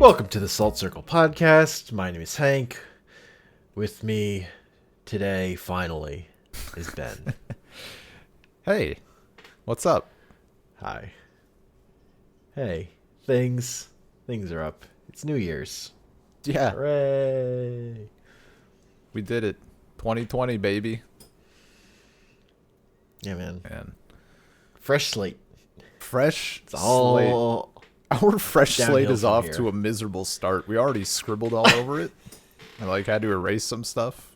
Welcome to the Salt Circle Podcast. My name is Hank. With me today, finally, is Ben. Hey, what's up? Hi. Hey, things are up. It's New Year's. Yeah, Hooray! we did it. 2020, baby. Yeah, man. Man, Fresh slate. fresh It's slate. all Our fresh slate downhill is from off here. to a miserable start. We already scribbled all over it. I had to erase some stuff.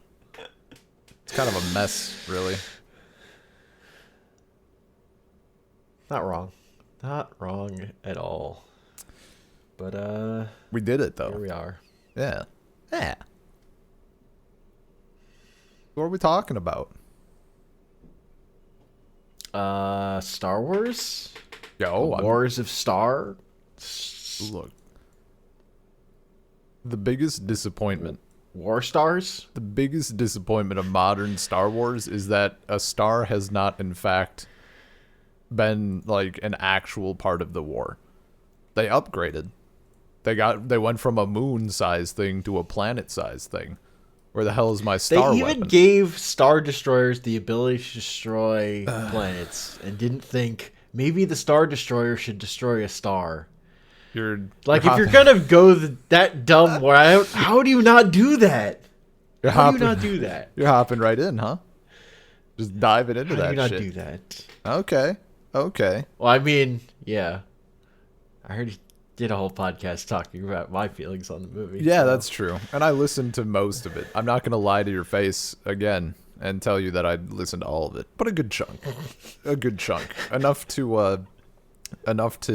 It's kind of a mess, really. not wrong. Not wrong at all. But, We did it here though. we are. Yeah. Yeah. What are we talking about? Star Wars? Yo, Wars of Star? look. The biggest disappointment. War Stars? The biggest disappointment of modern Star Wars is that a star has not, in fact, been like an actual part of the war. They upgraded. They went from a moon-sized thing to a planet-sized thing. Where the hell is my star They even weapon? gave Star Destroyers the ability to destroy planets and didn't think maybe the Star Destroyer should destroy a star. You're Like, you're if you're hopping- gonna go that dumb route, how do you not do that? you're How do you hopping, not do that? You're hopping right in, huh? Just diving into How do that you not shit. do that? Okay. Well, I mean, yeah. I heard you did a whole podcast talking about my feelings on the movie. Yeah, so. that's true. And I listened to most of it. I'm not going to lie to your face again and tell you that I listened to all of it, but a good chunk. A good chunk. Enough to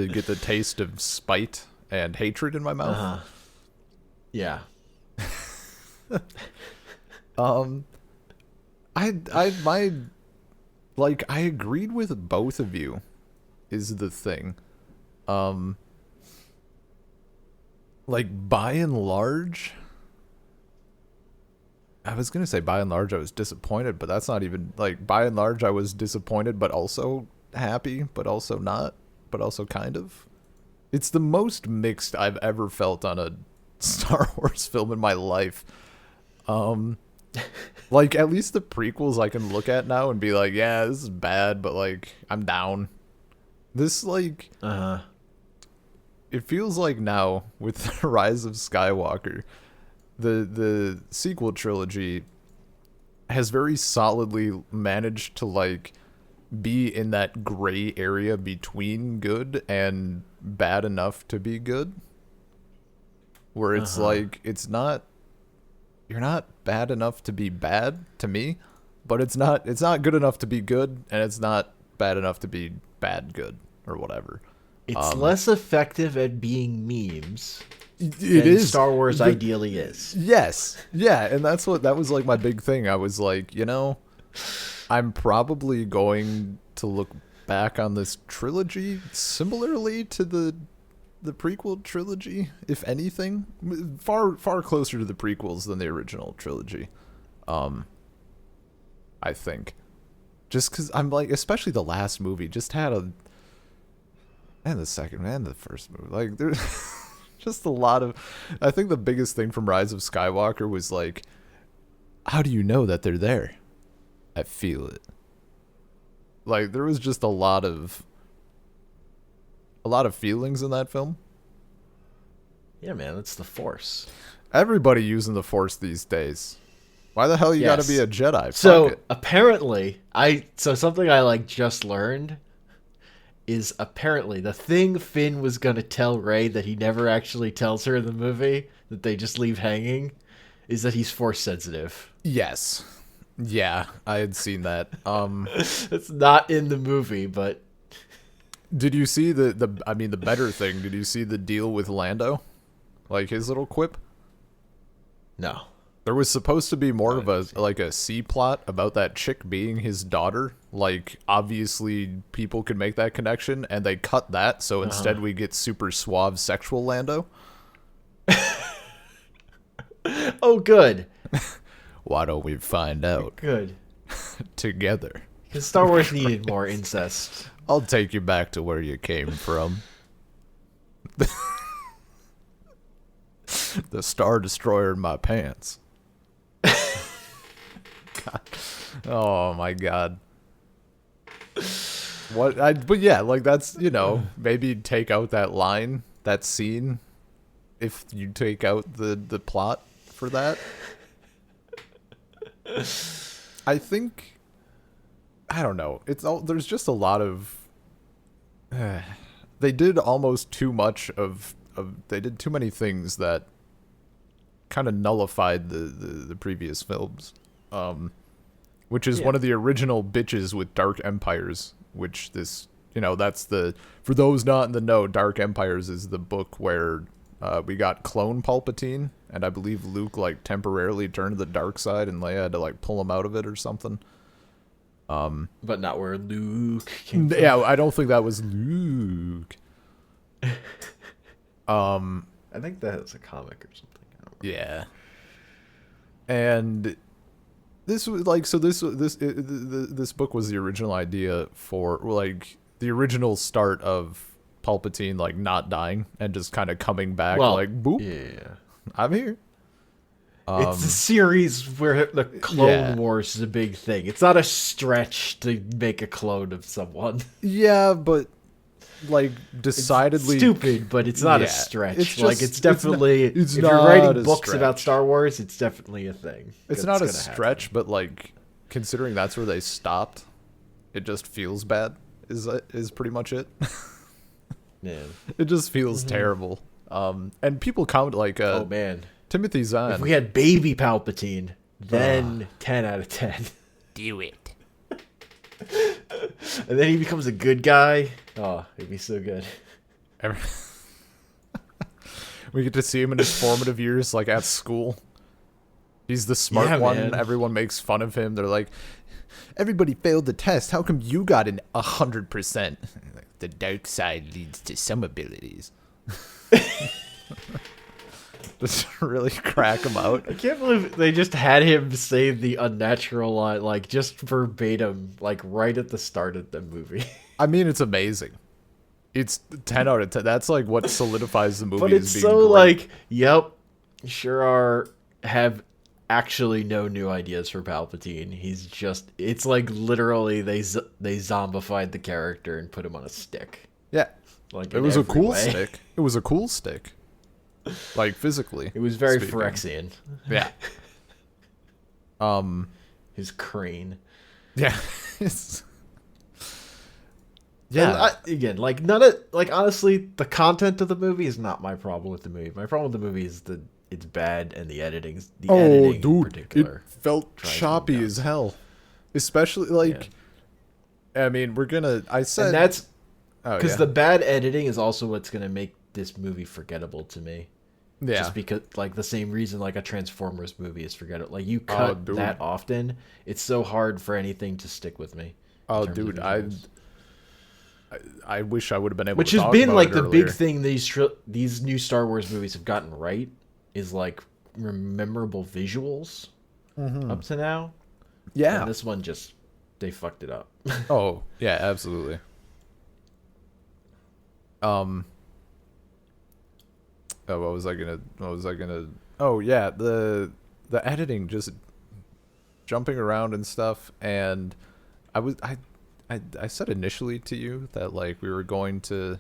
get the taste of spite and hatred in my mouth. Yeah. I agreed with both of you is the thing. By and large, I was going to say by and large I was disappointed, but that's not even, by and large I was disappointed, but also happy, but also not, but also kind of. It's the most mixed I've ever felt on a Star Wars film in my life. At least the prequels I can look at now and be like, yeah, this is bad, but I'm down. This it feels like now with the Rise of Skywalker, the sequel trilogy has very solidly managed to be in that gray area between good and bad enough to be good. Where it's it's not, you're not bad enough to be bad to me, but it's not good enough to be good, and it's not bad enough to be bad good or whatever. It's less effective at being memes It than is Star Wars ideally is. Yes. Yeah, and that was my big thing. I was I'm probably going to look back on this trilogy similarly to the prequel trilogy, if anything. Far closer to the prequels than the original trilogy. I think. Just because I'm especially the last movie just had and the second and the first movie. There's just a lot of. I think the biggest thing from Rise of Skywalker was how do you know that they're there? I feel it. There was just a lot of feelings in that film. Yeah, man, it's the Force. Everybody using the Force these days. Why the hell you got to be a Jedi? So Fuck it. apparently, something I just learned is apparently the thing Finn was gonna tell Rey that he never actually tells her in the movie, that they just leave hanging, is that he's Force sensitive. Yes. Yeah, I had seen that. It's not in the movie, but Did you see the better thing? Did you see the deal with Lando? His little quip? no. There was supposed to be more of a C plot about that chick being his daughter. Obviously people could make that connection, and they cut that, so instead we get super suave sexual Lando. Oh, good. Why don't we find out Good. together? Because Star Wars needed more incest. I'll take you back to where you came from. The Star Destroyer in my pants. God. Oh my god. But yeah, like that's, maybe take out that line, that scene, if you take out the plot for that. I think, I don't know. There's just a lot of they did almost too much they did too many things that kind of nullified the previous films. Which is one of the original bitches with Dark Empires, which for those not in the know, Dark Empires is the book where we got clone Palpatine, and I believe Luke like temporarily turned to the dark side and Leia had to like pull him out of it or something. But not where Luke came from. Yeah, I don't think that was Luke. I think that's a comic or something. I don't remember. Yeah. And this was like, so this book was the original idea for like the original start of Palpatine like not dying and just kind of coming back like boop. Yeah. I'm here. It's a series where the Clone Wars is a big thing. It's not a stretch to make a clone of someone. Yeah, but like decidedly it's stupid, but it's not a stretch. It's definitely if you're writing books about Star Wars, it's definitely a thing. It's not a stretch, but like considering that's where they stopped, it just feels bad. Is pretty much it. Yeah. It just feels terrible. And people comment like, oh man, Timothy Zahn. If we had baby Palpatine, then 10 out of 10. Do it. And then he becomes a good guy. Oh, it'd be so good. We get to see him in his formative years, like at school. He's the smart one. Man. Everyone makes fun of him. They're like, everybody failed the test. How come you got an 100%? The dark side leads to some abilities. Just really crack him out. I can't believe they just had him say the unnatural line, like just verbatim, like right at the start of the movie. I mean, it's amazing. It's 10 out of 10. That's like what solidifies the movie. But it's as being so great. like, yep, have actually no new ideas for Palpatine. He's just, it's like literally they zombified the character and put him on a stick. Yeah. Like it was a cool stick. It was a cool stick. Like physically. It was very speaking. Phyrexian. Yeah. His crane. Yeah. Yeah. Again, like none of honestly, the content of the movie is not my problem with the movie. My problem with the movie is it's bad and the editing in particular. It felt choppy as hell. Especially like I mean, I said and that's because the bad editing is also what's gonna make this movie forgettable to me. Yeah. Just because, like, the same reason, like, a Transformers movie is forgettable. Like, you cut that often, it's so hard for anything to stick with me. Oh, dude, I wish I would have been able Which to has talk been, about like, it the earlier. big thing these new Star Wars movies have gotten right is, like, memorable visuals up to now. Yeah. And this one they fucked it up. Oh, yeah, absolutely. Oh, what was I gonna? Oh, yeah, the editing, just jumping around and stuff, and I said initially to you that like we were going to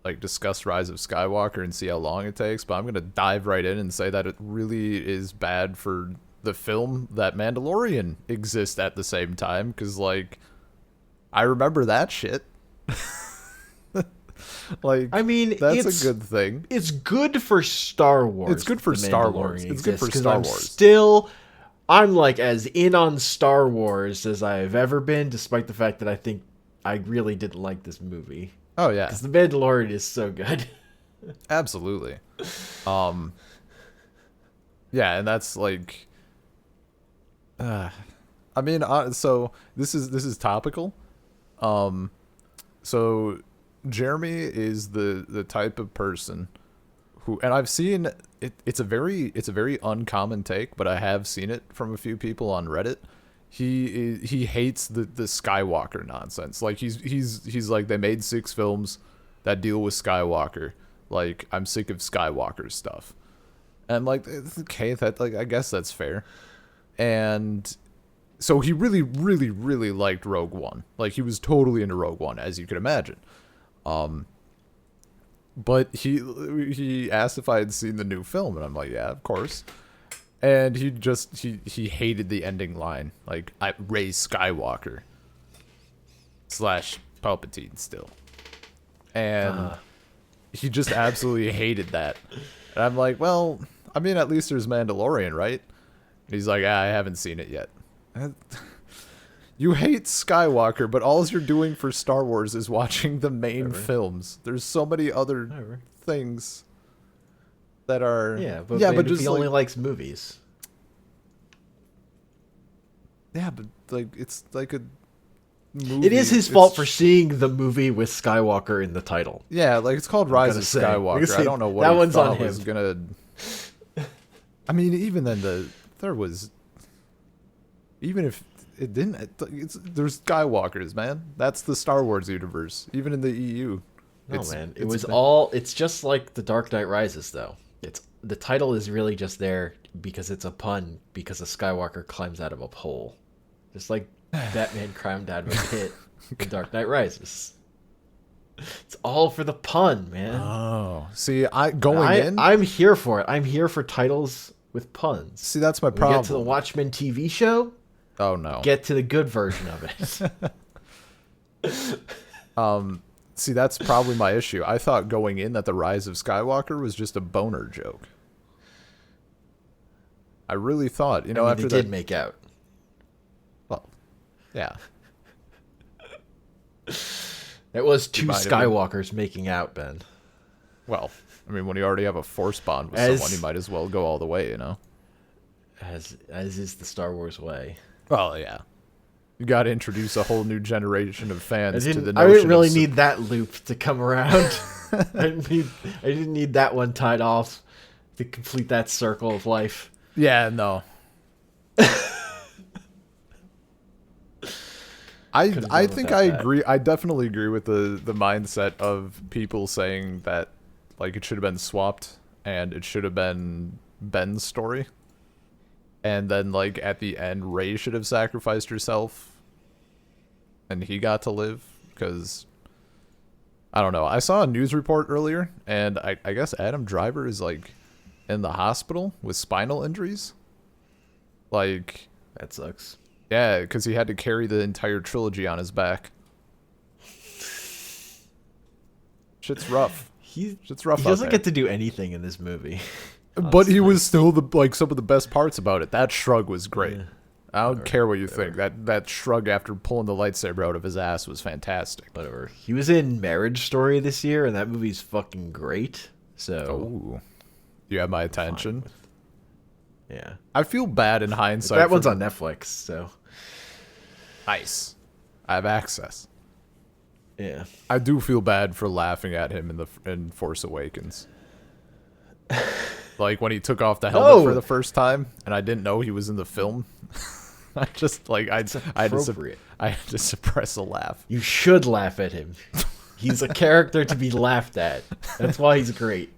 like discuss Rise of Skywalker and see how long it takes, but I'm gonna dive right in and say that it really is bad for the film that Mandalorian exists at the same time, because like I remember that shit. Like, I mean, that's a good thing. It's good for Star Wars. It's good for Star Wars. It's good for Star Wars. I'm like as in on Star Wars as I have ever been, despite the fact that I think I really didn't like this movie. Oh yeah, because The Mandalorian is so good. Absolutely. Yeah, and that's like, I mean, so this is topical. So Jeremy is the type of person who, and I've seen it, it's a very uncommon take, but I have seen it from a few people on Reddit. He hates the Skywalker nonsense. Like he's like, they made 6 films that deal with Skywalker. Like, I'm sick of Skywalker stuff. And I'm like, it's okay, that like I guess that's fair. And so he really, really, really liked Rogue One. Like he was totally into Rogue One, as you could imagine. But he asked if I had seen the new film, and I'm like, yeah, of course. And he hated the ending line, like I Rey Skywalker / Palpatine still, and he just absolutely hated that. And I'm like, well, I mean, at least there's Mandalorian, right? And he's like, I haven't seen it yet. You hate Skywalker, but all you're doing for Star Wars is watching the main films. There's so many other things that are but just he only likes movies. Yeah, but like it's like a movie. It is his fault for seeing the movie with Skywalker in the title. Yeah, like it's called Rise of Skywalker. I don't know what that he one's thought on him. was gonna. I mean, even then, even if it didn't, there's Skywalkers, man. That's the Star Wars universe. Even in the EU. No, man. It's just like The Dark Knight Rises, though. The title is really just there because it's a pun, because a Skywalker climbs out of a pole. Just like Batman climbed out of a pit in Dark Knight Rises. It's all for the pun, man. Oh. See, I'm here for it. I'm here for titles with puns. See, that's my When problem. we get to the Watchmen TV show, oh, no. get to the good version of it. See, that's probably my issue. I thought going in that The Rise of Skywalker was just a boner joke. I really thought, after they that did make out. Well, yeah. That was two Skywalkers making out, Ben. Well, I mean, when you already have a force bond with someone, you might as well go all the way, As is the Star Wars way. Well, yeah. You got to introduce a whole new generation of fans to the notion. I didn't really need that loop to come around. I didn't need that one tied off to complete that circle of life. Yeah, no. I think I agree. I definitely agree with the mindset of people saying that like it should have been swapped and it should have been Ben's story. And then like at the end Rey should have sacrificed herself and he got to live, because I don't know. I saw a news report earlier and I guess Adam Driver is like in the hospital with spinal injuries. Like, that sucks. Yeah, because he had to carry the entire trilogy on his back. Shit's rough. Shit's rough. He doesn't get to do anything in this movie. But he was still some of the best parts about it. That shrug was great. Yeah. I don't care what you think. That shrug after pulling the lightsaber out of his ass was fantastic. Whatever. He was in Marriage Story this year, and that movie's fucking great. So, you have my attention. Yeah. I feel bad in hindsight. That one's on Netflix, so. Nice. I have access. Yeah. I do feel bad for laughing at him in Force Awakens. Like when he took off the helmet for the first time, and I didn't know he was in the film. I just like I had to suppress a laugh. You should laugh at him. He's a character to be laughed at. That's why he's great.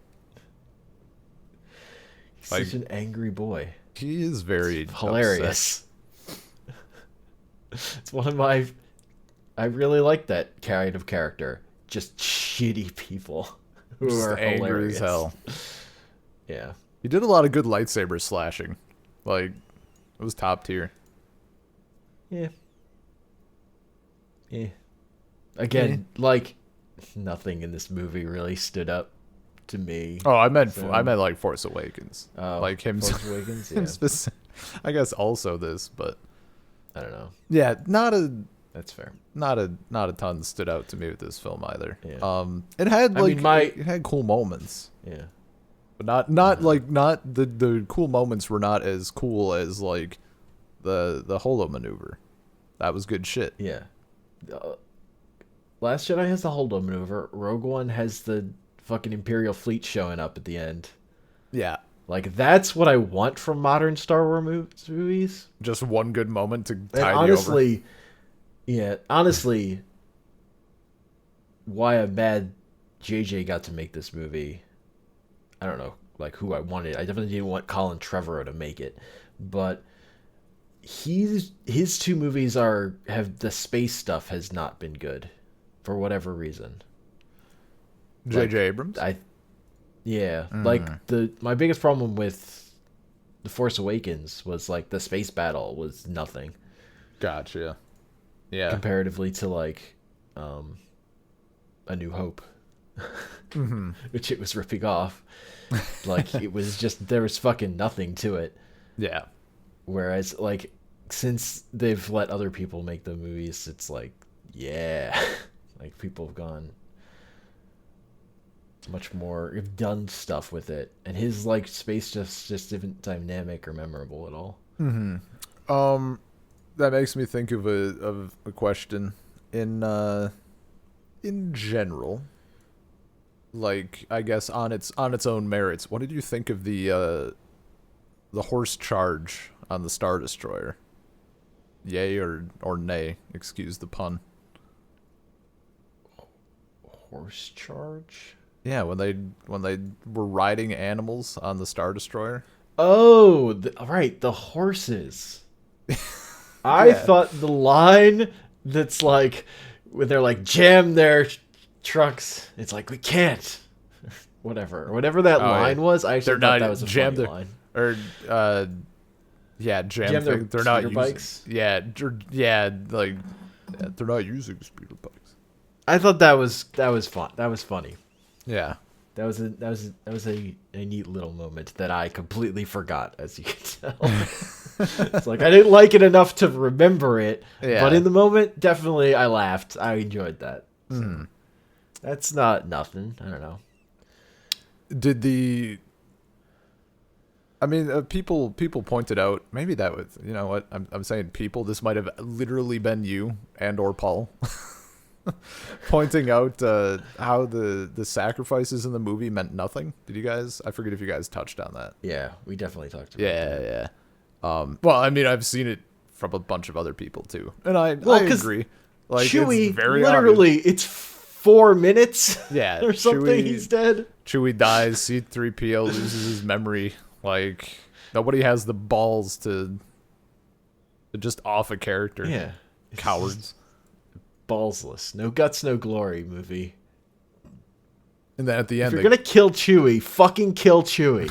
He's such an angry boy. He is very hilarious. It's one of my. I really like that kind of character. Just shitty people who just are angry hilarious as hell. Yeah. He did a lot of good lightsaber slashing. Like, it was top tier. Yeah. Yeah. Again, like, nothing in this movie really stood up to me. Oh, I meant like Force Awakens. Like him. Force Awakens, yeah. I guess also this, but I don't know. Yeah, that's fair. Not a ton stood out to me with this film either. Yeah. It had it had cool moments. Yeah. But not the cool moments were not as cool as like the Holo maneuver. That was good shit. Yeah. Last Jedi has the Holo maneuver. Rogue One has the fucking Imperial fleet showing up at the end. Yeah. Like, that's what I want from modern Star Wars movies. Just one good moment to tide honestly, you over. Yeah, honestly, why I'm mad JJ got to make this movie, I don't know, like who I wanted. I definitely didn't want Colin Trevorrow to make it, but his two movies have the space stuff has not been good for whatever reason. J.J. Like, Abrams? My biggest problem with The Force Awakens was like the space battle was nothing. Gotcha. Yeah. Comparatively to like A New Hope. Which it was ripping off. Like it was just there was fucking nothing to it. Yeah. Whereas like since they've let other people make the movies, it's like yeah. Like people have gone much more have done stuff with it. And his like space just isn't dynamic or memorable at all. That makes me think of a question in general. Like I guess on its own merits, what did you think of the horse charge on the Star Destroyer? Yay or nay? Excuse the pun. Horse charge? Yeah, when they were riding animals on the Star Destroyer. Oh, right, the horses. I thought the line that's like when they're like jam their trucks. It's like we can't. Whatever that line was. I actually thought that was a funny line. Or jam their they're not speeder using bikes. they're not using speeder bikes. I thought that was fun. That was funny. Yeah. That was a neat little moment that I completely forgot, as you can tell. It's like I didn't like it enough to remember it, but in the moment, definitely I laughed. I enjoyed that. So that's not nothing. I don't know. People pointed out, maybe that was, you know what, I'm saying people, this might have literally been you and or Paul. Pointing out how the sacrifices in the movie meant nothing. Did you guys? I forget if you guys touched on that. Yeah, we definitely talked about that. Yeah. Well, I mean, I've seen it from a bunch of other people too, and I agree. Like Chewie, it's very literally, obvious. it's 4 minutes. Yeah, or something. Chewie, He's dead. Chewie dies. C-3PO loses his memory. Like nobody has the balls to just off a character. Yeah, cowards. Ballsless, no guts, no glory movie. And then at the end, if you're gonna kill Chewie, fucking kill Chewie.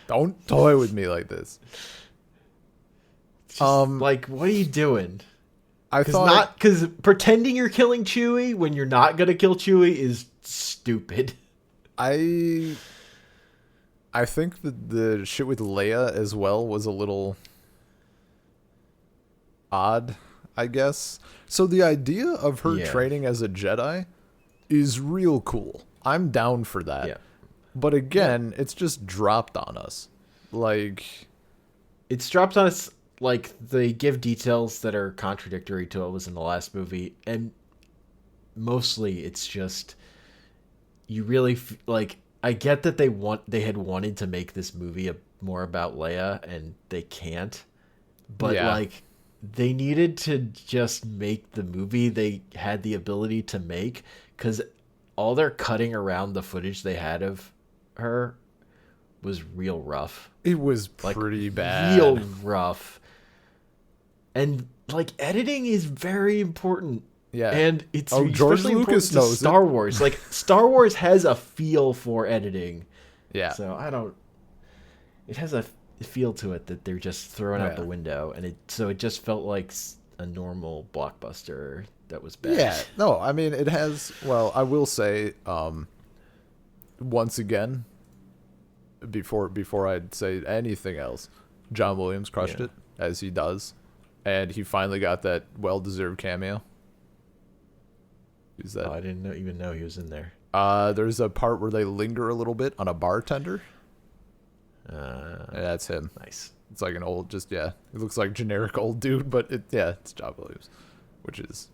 Don't toy with me like this. Like, what are you doing? Because pretending you're killing Chewie when you're not gonna kill Chewie is stupid. I think that the shit with Leia as well was a little odd, I guess. So the idea of her training as a Jedi is real cool. I'm down for that. Yeah. But again, it's just dropped on us. Like, it's dropped on us. Like, they give details that are contradictory to what was in the last movie, and mostly it's just you really like. I get that they had wanted to make this movie more about Leia, and they can't. But like, they needed to just make the movie they had the ability to make, because all their cutting around the footage they had of her was real rough. It was pretty bad. Real rough. And like, editing is very important. Yeah. And it's George especially Lucas important knows to Star Wars. Like, Star Wars has a feel for editing. Yeah. So it has a feel to it that they're just throwing out the window, and it just felt like a normal blockbuster that was bad. Yeah. No, I mean, it has, well, I will say, once again, before I'd say anything else, John Williams crushed it, as he does. And he finally got that well-deserved cameo. Who's that? Oh, I didn't even know he was in there. There's a part where they linger a little bit on a bartender. That's him. Nice. It's like an old, he looks like generic old dude, but it's John Williams, which is,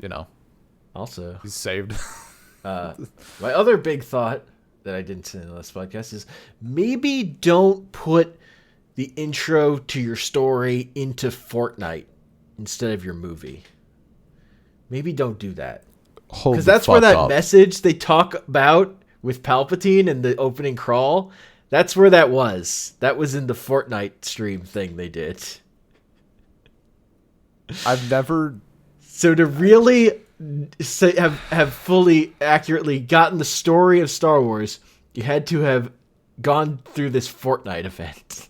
also, he's saved. My other big thought that I didn't say in the last podcast is maybe don't put the intro to your story into Fortnite instead of your movie. Maybe don't do that. Because that's where that message they talk about with Palpatine in the opening crawl, That's where that was. That was in the Fortnite stream thing they did. I've never. So to really have fully accurately gotten the story of Star Wars, you had to have gone through this Fortnite event.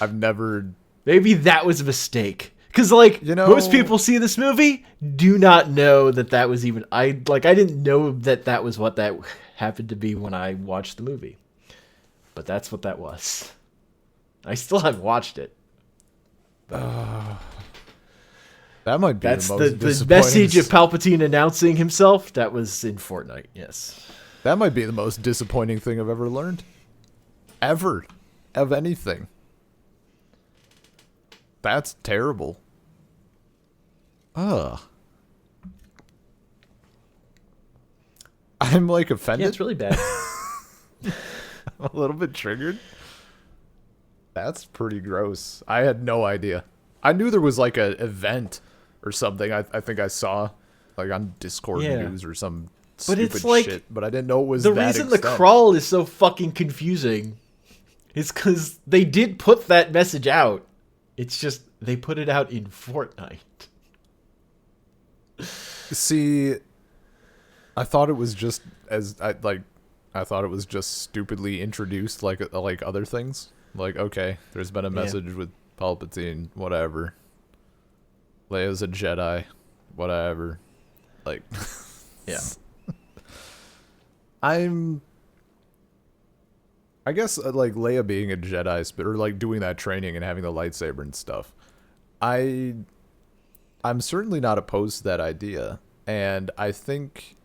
I've never. Maybe that was a mistake. Because, like, most people see this movie, do not know that was even... I didn't know that was what that happened to be when I watched the movie. But that's what that was. I still haven't watched it. That might be That's the most the disappointing... message of Palpatine announcing himself. That was in Fortnite, yes. That might be the most disappointing thing I've ever learned. Ever. Of anything. That's terrible. Ugh. I'm like offended. Yeah, it's really bad. I'm a little bit triggered. That's pretty gross. I had no idea. I knew there was like an event or something. I think I saw like on Discord news or some stupid it's like, shit, but I didn't know it was the that reason extent. the crawl is so fucking confusing is because they did put that message out. It's just they put it out in Fortnite. See, I thought it was just I thought it was just stupidly introduced like other things. Like, okay, there's been a message with Palpatine, whatever. Leia's a Jedi, whatever. Like, Yeah. I guess like Leia being a Jedi, or like doing that training and having the lightsaber and stuff. I'm certainly not opposed to that idea, and I think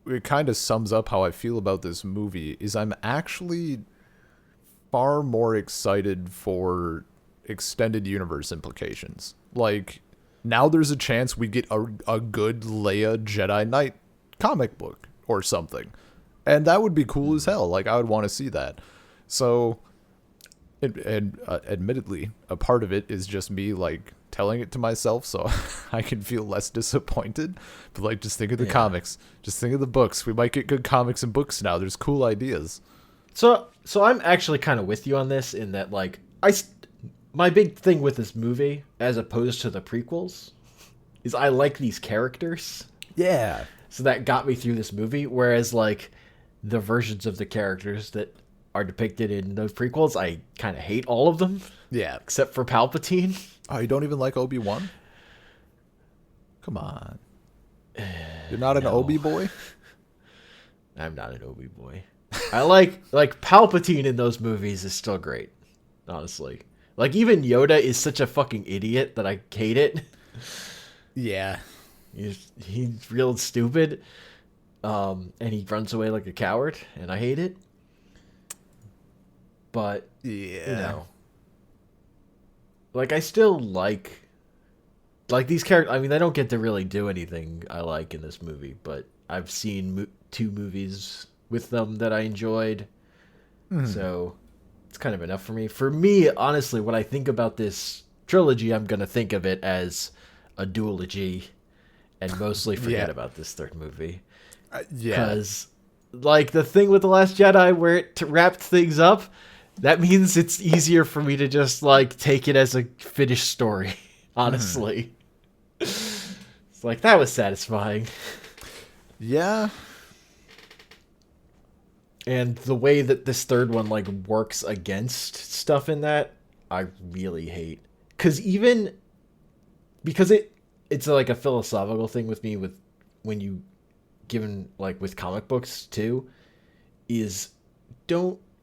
it kind of sums up how I feel about this movie. Is I'm actually far more excited for extended universe implications. Like, now there's a chance we get a good Leia Jedi Knight comic book or something. And that would be cool as hell. Like, I would want to see that. So, admittedly, a part of it is just me, like, telling it to myself so I can feel less disappointed. But, like, just think of the comics. Just think of the books. We might get good comics and books now. There's cool ideas. So I'm actually kind of with you on this in that, like, my big thing with this movie, as opposed to the prequels, is I like these characters. Yeah. So that got me through this movie, whereas, like, the versions of the characters that are depicted in those prequels, I kind of hate all of them. Yeah. Except for Palpatine. Oh, you don't even like Obi-Wan? Come on. You're not an Obi boy? I'm not an Obi boy. I like Palpatine in those movies is still great, honestly. Like, even Yoda is such a fucking idiot that I hate it. Yeah. He's real stupid. And he runs away like a coward, and I hate it. But, you know, like, I still like these characters. I mean, they don't get to really do anything I like in this movie, but I've seen 2 movies with them that I enjoyed. So it's kind of enough for me. For me, honestly, when I think about this trilogy, I'm going to think of it as a duology and mostly forget about this third movie. Because, like, the thing with The Last Jedi where it wrapped things up, that means it's easier for me to just, like, take it as a finished story, honestly. It's like, that was satisfying. Yeah. And the way that this third one, like, works against stuff in that, I really hate. Because it's like a philosophical thing with me with when you, given, like, with comic books, too, is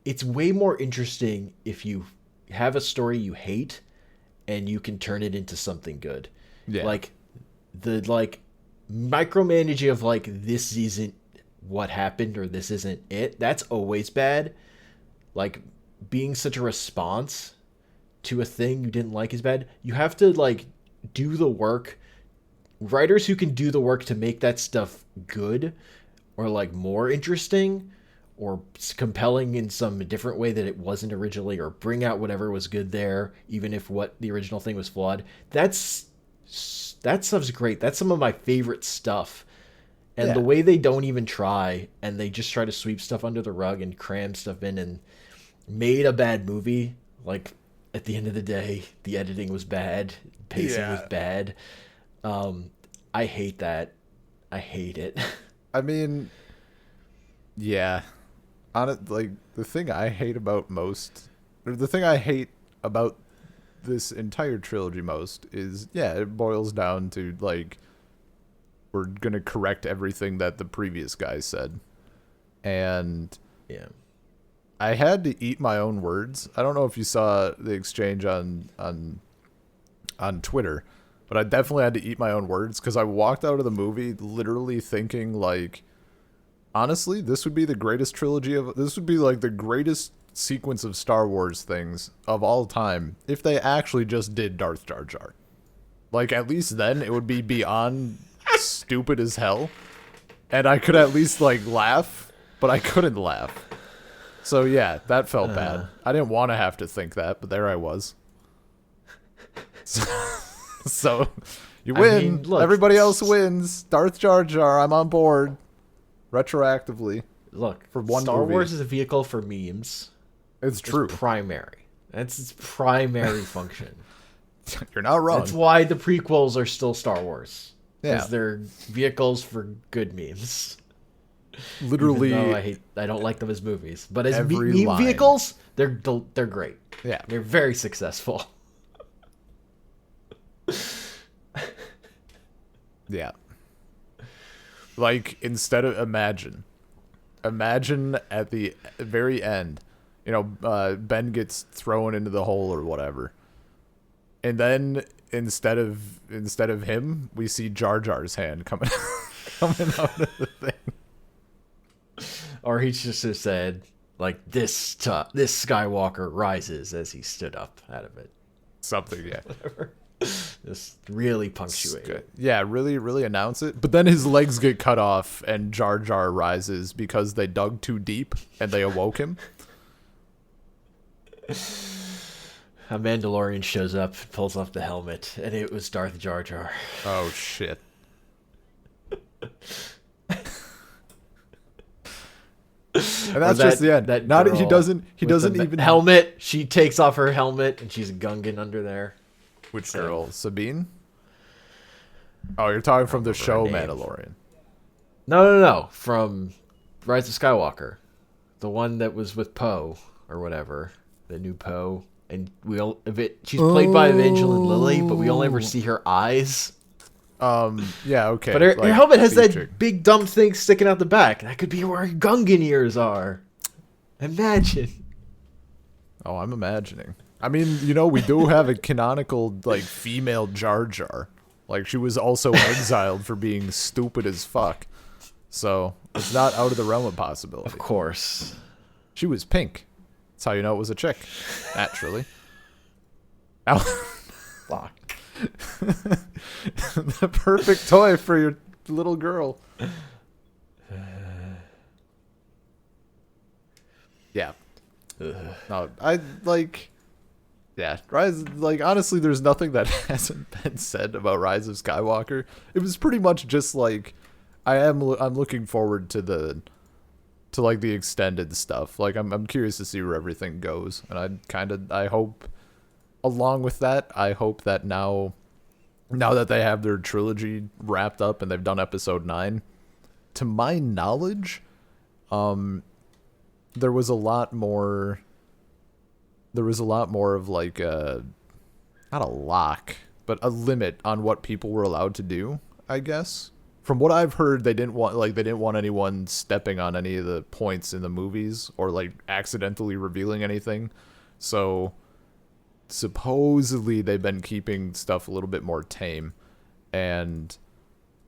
it's way more interesting if you have a story you hate and you can turn it into something good. Yeah. Like, the, like, micromanaging of, like, this isn't what happened or this isn't it, that's always bad. Like, being such a response to a thing you didn't like is bad. You have to, like, do the work. Writers who can do the work to make that stuff good or, like, more interesting or compelling in some different way that it wasn't originally, or bring out whatever was good there, even if what the original thing was flawed. That stuff's great. That's some of my favorite stuff. And the Yeah. way they don't even try, and they just try to sweep stuff under the rug and cram stuff in and made a bad movie. Like, at the end of the day, the editing was bad, pacing was Yeah. bad. I hate that. I hate it. I mean, yeah. On it, like the thing I hate about most, or the thing I hate about this entire trilogy most is, yeah, it boils down to like we're gonna correct everything that the previous guy said, and Yeah. I had to eat my own words. I don't know if you saw the exchange on Twitter, but I definitely had to eat my own words because I walked out of the movie literally thinking like, honestly, this would be the greatest trilogy of this would be like the greatest sequence of Star Wars things of all time if they actually just did Darth Jar Jar. Like at least then it would be beyond stupid as hell, and I could at least like laugh, but I couldn't laugh. So yeah, that felt bad. I didn't want to have to think that, but there I was. So you I win. mean, look, Everybody else wins. Darth Jar Jar, I'm on board. Retroactively. Look, For one Star movie. Wars is a vehicle for memes. It's It's true. primary. That's its primary function. You're not wrong. That's why the prequels are still Star Wars. Yeah. Because they're vehicles for good memes. Literally, Even though I don't like them as movies, but as every meme line. vehicles, they're great. yeah. They're very successful. Yeah. Like, instead of imagine at the very end, Ben gets thrown into the hole or whatever. And then instead of him, we see Jar Jar's hand coming coming out of the thing. Or he just have said, like, this Skywalker rises as he stood up out of it. Something, yeah. Just really punctuate Good. it. Yeah, really, really announce it. But then his legs get cut off and Jar Jar rises because they dug too deep and they awoke him. A Mandalorian shows up, pulls off the helmet, and it was Darth Jar Jar. Oh shit. And that's just the end. That Not he girl doesn't with the even helmet. She takes off her helmet and she's a Gungan under there. Which girl? Sabine? Oh, you're talking from the show her name. Mandalorian. No. From Rise of Skywalker, the one that was with Poe or whatever, the new Poe. And she's played by Evangeline Lilly, but we only ever see her eyes. Yeah, okay. But her like, helmet has featured. that big dumb thing sticking out the back. That could be where her Gungan ears are. Imagine. Oh, I'm imagining. I mean, we do have a canonical like female Jar Jar. Like she was also exiled for being stupid as fuck. So it's not out of the realm of possibility. Of course. She was pink. That's how you know it was a chick. Naturally. Ow. Fuck. The perfect toy for your little girl. Yeah. No, I like. Yeah, Rise. Like honestly, there's nothing that hasn't been said about Rise of Skywalker. It was pretty much just like, I'm looking forward to the extended stuff. Like I'm curious to see where everything goes, and I hope, along with that, I hope that now that they have their trilogy wrapped up and they've done episode 9, to my knowledge, there was a lot more of like not a lock, but a limit on what people were allowed to do, I guess. From what I've heard, they didn't want anyone stepping on any of the points in the movies or like accidentally revealing anything. So supposedly they've been keeping stuff a little bit more tame, and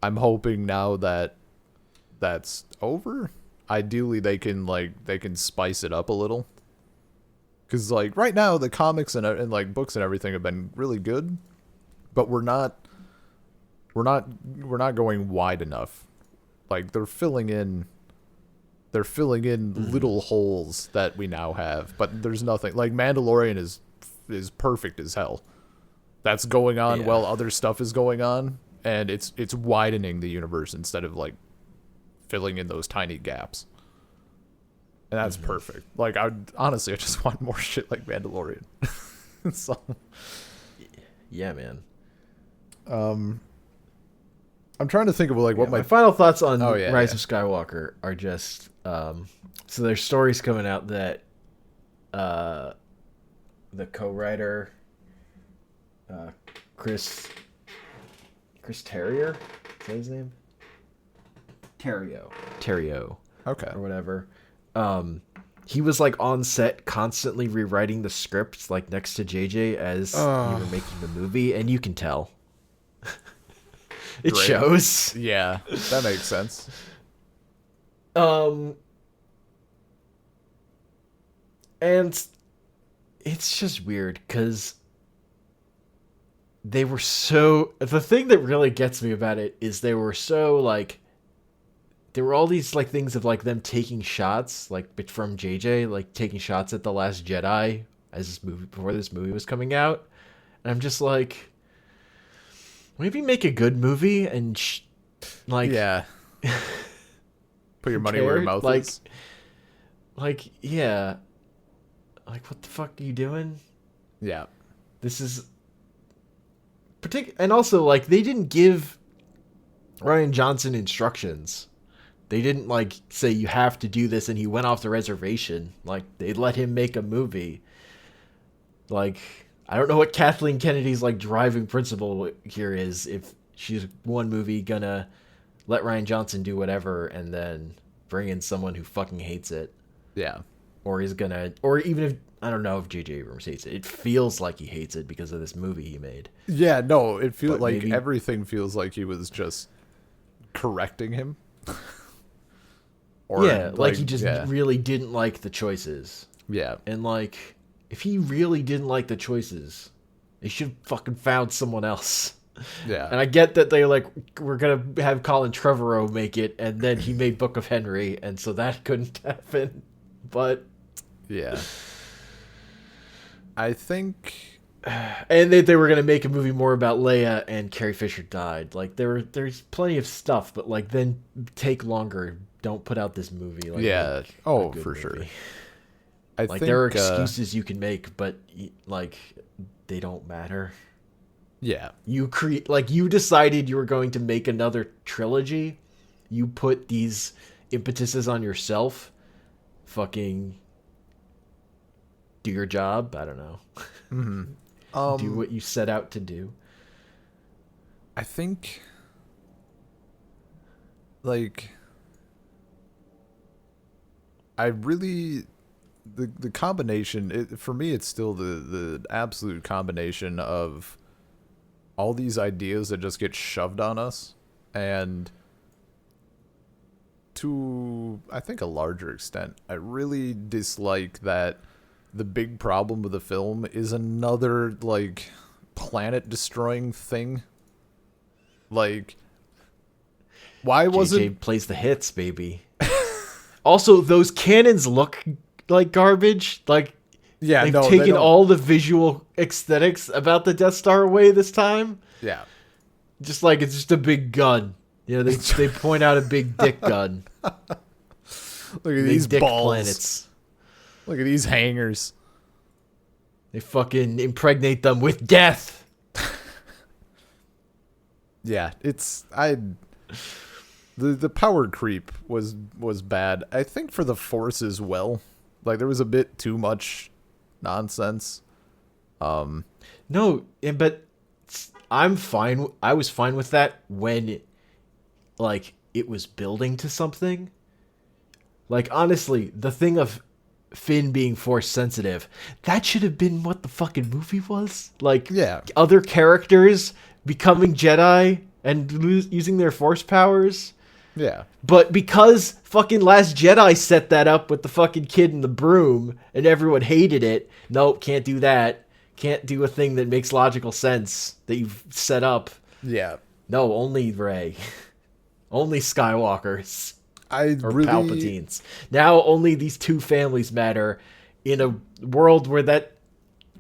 I'm hoping now that that's over, ideally they can spice it up a little. Because, like, right now, the comics and like, books and everything have been really good, but we're not going wide enough. Like, they're filling in little holes that we now have, but there's nothing. Like, Mandalorian is perfect as hell. That's going on while other stuff is going on, and it's widening the universe instead of, like, filling in those tiny gaps. And that's perfect. Like, I just want more shit like Mandalorian. So, Yeah, man. I'm trying to think of like what My final thoughts on Rise yeah. of Skywalker are just so there's stories coming out that the co-writer Chris Terrier, is that his name? Terrio Okay. or whatever. He was like on set constantly rewriting the scripts like next to JJ as you were making the movie, and you can tell. It Great. shows. Yeah, that makes sense. And it's just weird because they were so. The thing that really gets me about it is they were so like. There were all these like things of like them taking shots like from JJ, like taking shots at The Last Jedi as this movie before this movie was coming out, and I'm just like, maybe make a good movie and like Yeah. Put your money where your mouth is. Like, yeah. Like, what the fuck are you doing? Yeah. This is... And also, like, they didn't give Ryan Johnson instructions. They didn't, like, say you have to do this and he went off the reservation. Like, they let him make a movie. Like, I don't know what Kathleen Kennedy's, like, driving principle here is. If she's one movie gonna let Ryan Johnson do whatever and then bring in someone who fucking hates it. Yeah. Or is gonna... Or even if... I don't know if J.J. Abrams hates it. It feels like he hates it because of this movie he made. Yeah, no, it feels But like maybe... everything feels like he was just correcting him. Or yeah, like he just yeah. really didn't like the choices. Yeah. And like, if he really didn't like the choices, they should have fucking found someone else. Yeah. And I get that they're like, we're gonna have Colin Trevorrow make it, and then he made Book of Henry, and so that couldn't happen. But yeah. I think... And they were gonna make a movie more about Leia and Carrie Fisher died. Like there's plenty of stuff, but like then take longer. Don't put out this movie. Like, yeah. make Oh, a good for movie. sure. Like there are excuses you can make, but like they don't matter. Yeah. You decided you were going to make another trilogy. You put these impetuses on yourself. Fucking do your job. I don't know. Mm-hmm. Do what you set out to do. I think, like, I really, the combination, for me, it's still the absolute combination of all these ideas that just get shoved on us, and to, I think, a larger extent, I really dislike that the big problem with the film is another, like, planet-destroying thing. Like, why wasn't... JJ plays the hits, baby. Also, those cannons look like garbage. Like, Yeah, they've no, taken all the visual aesthetics about the Death Star away this time. Yeah. Just like it's just a big gun. You know, they point out a big dick gun. Look at Big these dick balls. planets. Look at these hangers. They fucking impregnate them with death. Yeah, the power creep was bad. I think for the Force as well. Like, there was a bit too much nonsense. No, but I'm fine. I was fine with that when, like, it was building to something. Like, honestly, the thing of Finn being Force sensitive, that should have been what the fucking movie was. Like, Yeah. other characters becoming Jedi and using their Force powers. Yeah. But because fucking Last Jedi set that up with the fucking kid in the broom and everyone hated it, nope, can't do that. Can't do a thing that makes logical sense that you've set up. Yeah. No, only Rey. Only Skywalkers. I Or really... Palpatines. Now only these two families matter in a world where that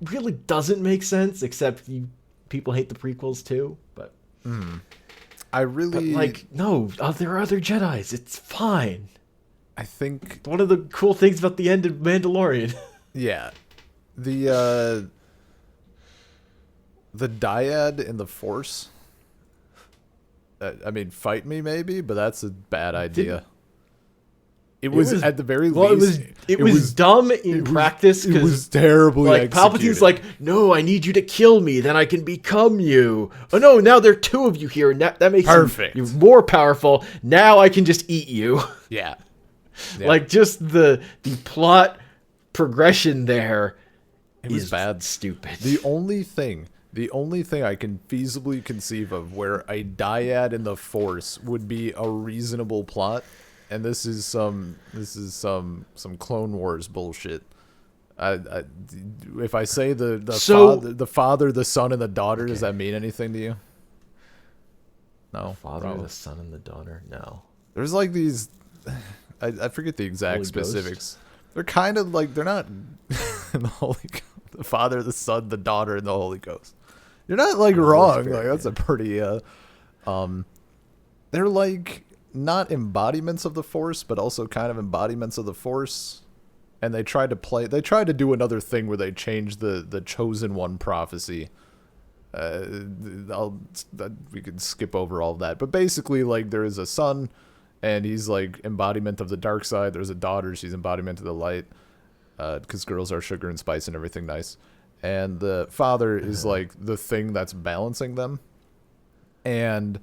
really doesn't make sense, except people hate the prequels too. But I But really like, no, there are other Jedis. It's fine. I think One of the cool things about the end of Mandalorian. yeah. The dyad in the Force. I mean, fight me maybe, but that's a bad idea. It was at the very least. It was dumb in practice It was because terribly like executed. Palpatine's like, no, I need you to kill me, then I can become you. Oh no, now there are two of you here, and that makes Perfect. you more powerful. Now I can just eat you. yeah. Like just the plot progression there. It was bad. Stupid. The only thing I can feasibly conceive of where a dyad in the Force would be a reasonable plot, and this is some Clone Wars bullshit. If I say the father, the son, and the daughter, does that mean anything to you? No. Father, probably. the son, and the daughter. No. There's like these. I forget the exact Holy specifics. Ghost? They're kind of like they're not in the Holy Ghost. The Father, the Son, the Daughter, and the Holy Ghost. You're not like wrong. Spirit, Like that's a pretty they're like not embodiments of the Force, but also kind of embodiments of the Force. And they tried to do another thing where they changed the Chosen One prophecy. We could skip over all of that, but basically, like there is a son, and he's like embodiment of the dark side. There's a daughter; she's embodiment of the light, because girls are sugar and spice and everything nice. And the father is like the thing that's balancing them, and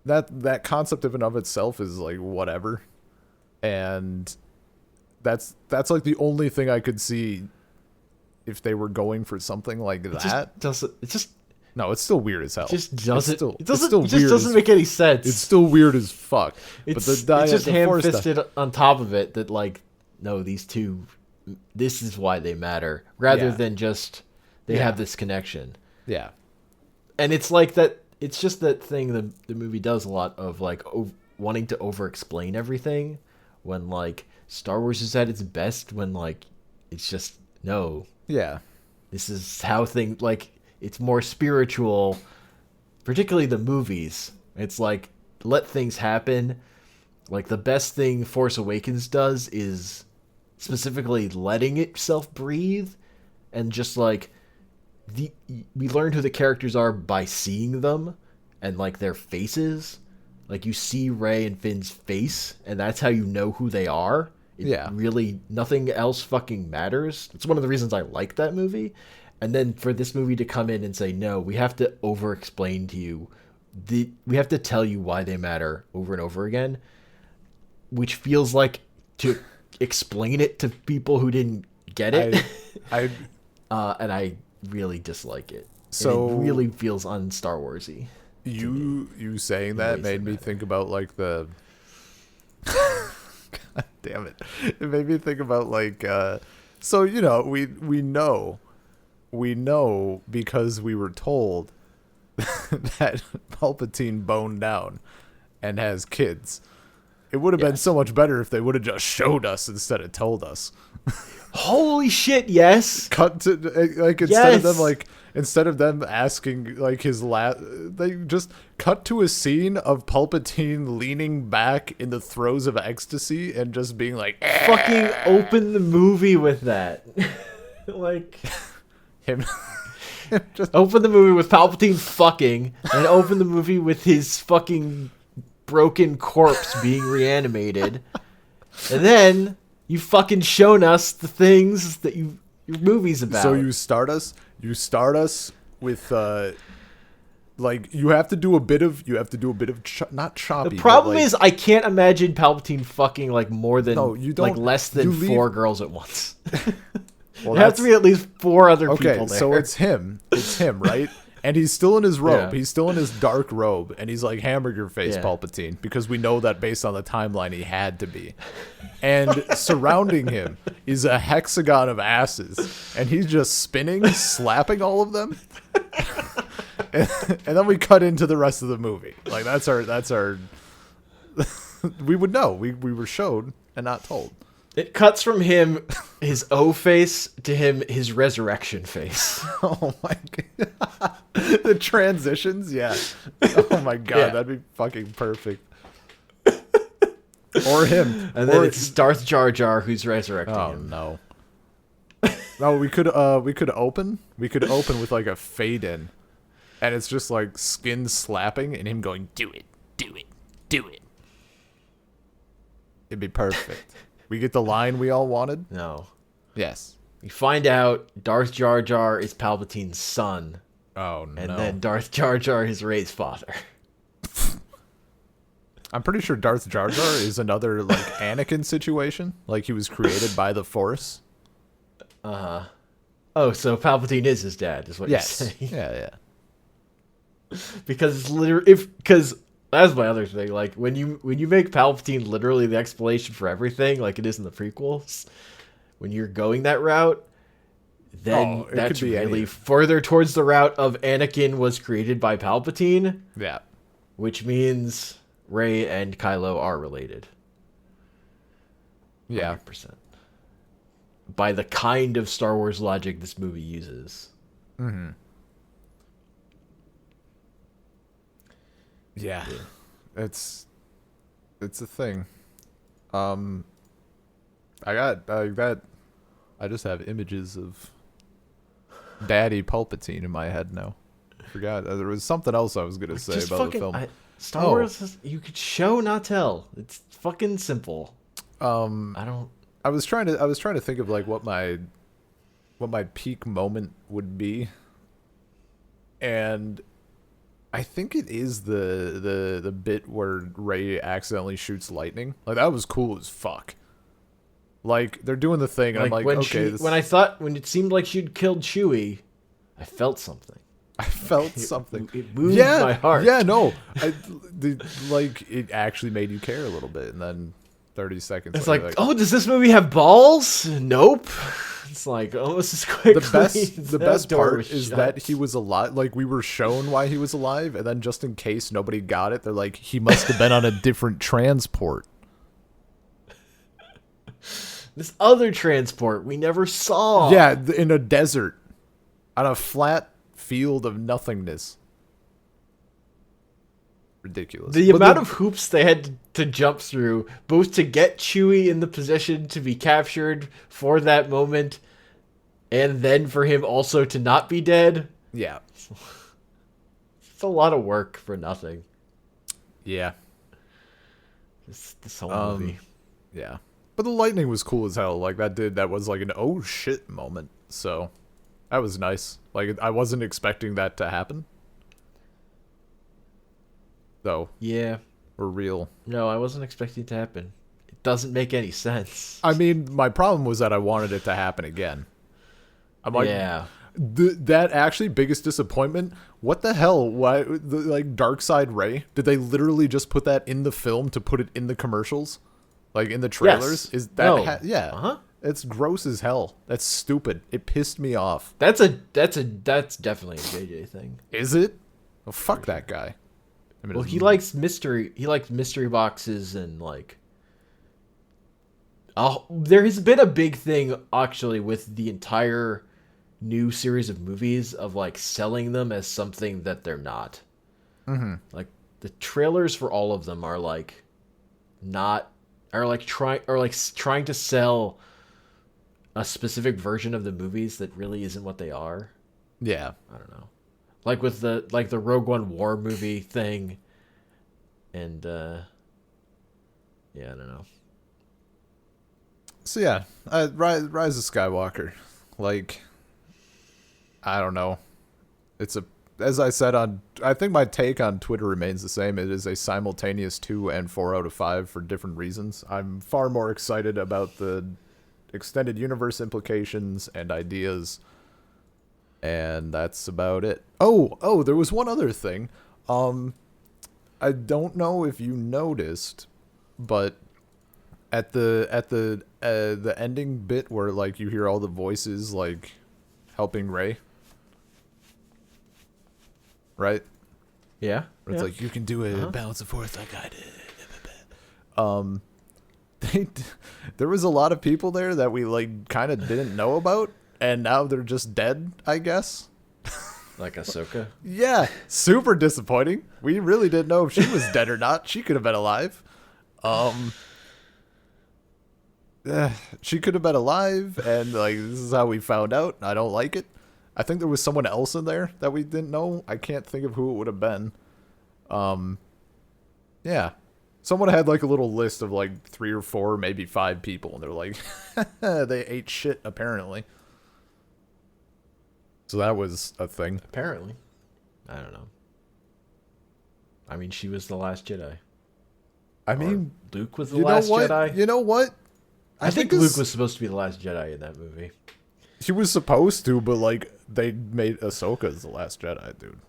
that concept of and of itself is like whatever, and that's like the only thing I could see if they were going for something like that. No, it's still weird as hell. It just It's doesn't make any sense. It's still weird as fuck. It's but just the Force ham-fisted on top of it that like, no, these two, this is why they matter, rather than just they have this connection. Yeah. And it's like that. It's just that thing the movie does a lot of, like wanting to over-explain everything, when like Star Wars is at its best when like it's just no. Yeah. This is how things, like, it's more spiritual, particularly the movies. It's like, let things happen. Like, the best thing Force Awakens does is specifically letting itself breathe, and just, like, we learn who the characters are by seeing them, and, like, their faces. Like, you see Rey and Finn's face, and that's how you know who they are. Really, nothing else fucking matters. It's one of the reasons I like that movie. And then for this movie to come in and say, no, we have to over-explain to you. We have to tell you why they matter over and over again. Which feels like to explain it to people who didn't get it. And I really dislike it. So and it really feels un-Star Wars-y. You saying that made me think about like the... God damn it. It made me think about like so you know we know because we were told that Palpatine boned down and has kids. It would have been so much better if they would have just showed us instead of told us. Holy shit, yes. Cut to like instead of them asking like his they just cut to a scene of Palpatine leaning back in the throes of ecstasy and just being like fucking open the movie with that. Like him just open the movie with Palpatine fucking, and open the movie with his fucking broken corpse being reanimated. And then you've fucking shown us the things that your movie's about. So you start us with like you have to do a bit of not choppy. The problem but, like, is I can't imagine Palpatine fucking like more than like less than four girls at once. Well, there have to be at least four other people there. Okay, so it's him, right? And he's still in his robe. Yeah. He's still in his dark robe, and he's like hamburger face Palpatine, because we know that based on the timeline he had to be. And surrounding him is a hexagon of asses, and he's just spinning, slapping all of them. and then we cut into the rest of the movie. Like that's our we would know. We were showed and not told. It cuts from him, his O face, to him, his resurrection face. Oh my god. The transitions, yeah. Oh my god, Yeah. that'd be fucking perfect. Or him. And then Or it's Darth Jar Jar who's resurrecting oh him. no. No, we could open. We could open with like a fade in, and it's just like skin slapping and him going, Do it. Do it. Do it. it'd be perfect. We get the line we all wanted. No. Yes. We find out Darth Jar Jar is Palpatine's son, Oh no. and then Darth Jar Jar is Rey's father. I'm pretty sure Darth Jar Jar is another like Anakin situation. Like he was created by the Force. Oh, so Palpatine is his dad, is what Yes. you're saying? Yeah. Because it's literally because that's my other thing. Like when you make Palpatine literally the explanation for everything, like it is in the prequels, when you're going that route, then Oh, it that's could be really any- further towards the route of Anakin was created by Palpatine, Yeah. which means Rey and Kylo are related. Yeah. 100%. By the kind of Star Wars logic this movie uses. Yeah. It's a thing. I got that. I just have images of Daddy Palpatine in my head now. Forgot there was something else I was gonna say Just about fucking, the film. Star Oh. Wars, you could show, not tell. It's fucking simple. I don't. I was trying to think of like what my peak moment would be, and I think it is the bit where Rey accidentally shoots lightning. Like that was cool as fuck. Like they're doing the thing, and I'm like, when okay, when it seemed like she'd killed Chewie, I felt something. I felt something. It moved Yeah, my heart. yeah, no, like it actually made you care a little bit, and then 30 seconds. It's later, like, oh, does this movie have balls? Nope. It's like almost as quickly. the best door part was is shut. that he was alive. Like we were shown why he was alive, and then just in case nobody got it, they're like, he must have been on a different transport. This other transport we never saw. Yeah, in a desert, on a flat field of nothingness. Ridiculous. The But amount of hoops they had to jump through, both to get Chewie in the position to be captured for that moment, and then for him also to not be dead. yeah, It's a lot of work for nothing. yeah, This whole movie. yeah. But the lightning was cool as hell. Like that was like an oh shit moment. So that was nice. Like I wasn't expecting that to happen. Though Yeah. we're real. No, I wasn't expecting it to happen. It doesn't make any sense. I mean, my problem was that I wanted it to happen again. I'm like, yeah. that actually biggest disappointment. What the hell? Why like Dark Side Ray? Did they literally just put that in the film to put it in the commercials, like in the trailers? Yes. Is that No. yeah? Uh-huh. It's gross as hell. That's stupid. It pissed me off. That's definitely a JJ thing. Is it? Oh, fuck that guy. I mean, Well, he likes mystery. He likes mystery boxes and like. There has been a big thing actually with the entire new series of movies of like selling them as something that they're not. Mm-hmm. Like the trailers for all of them are like, trying to sell a specific version of the movies that really isn't what they are. yeah. I don't know. Like with the Rogue One War movie thing, and yeah, I don't know. So yeah, Rise of Skywalker. Like, I don't know. It's as I said I think my take on Twitter remains the same. It is a simultaneous 2 and 4 out of 5 for different reasons. I'm far more excited about the extended universe implications and ideas, and that's about it. Oh, there was one other thing. I don't know if you noticed, but at the ending bit where like you hear all the voices like helping Rey, right? Yeah, Where it's yeah. like you can do it, balance of force like I did. There was a lot of people there that we like kind of didn't know about, and now they're just dead, I guess. Like Ahsoka. Yeah, super disappointing. We really didn't know if she was dead or not. She could have been alive. Um, she could have been alive, and like this is how we found out. I don't like it. I think there was someone else in there that we didn't know. I can't think of who it would have been. Yeah, someone had like a little list of like 3 or 4, maybe 5 people, and they're like, they ate shit apparently. So that was a thing. Apparently. I don't know. I mean, she was the last Jedi. I mean, Luke was the you know last what? Jedi. You know what? I think Luke was supposed to be the last Jedi in that movie. He was supposed to, but like they made Ahsoka as the last Jedi, dude.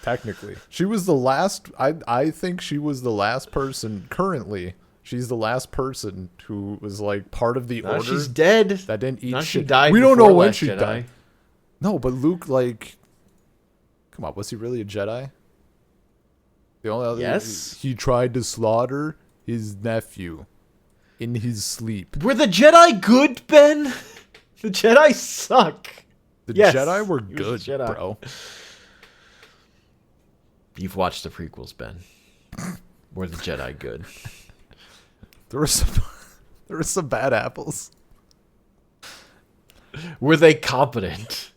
Technically, she was the last. I think she was the last person. Currently, she's the last person who was like part of the order. She's dead. That didn't eat Now shit. she died. We don't know before when Last she Jedi. died. No, but Luke, like, come on, was he really a Jedi? The only other Yes. he tried to slaughter his nephew in his sleep. Were the Jedi good, Ben? The Jedi suck. The Yes, Jedi were he was good, a Jedi. bro. You've watched the prequels, Ben. Were the Jedi good? There were some bad apples. Were they competent?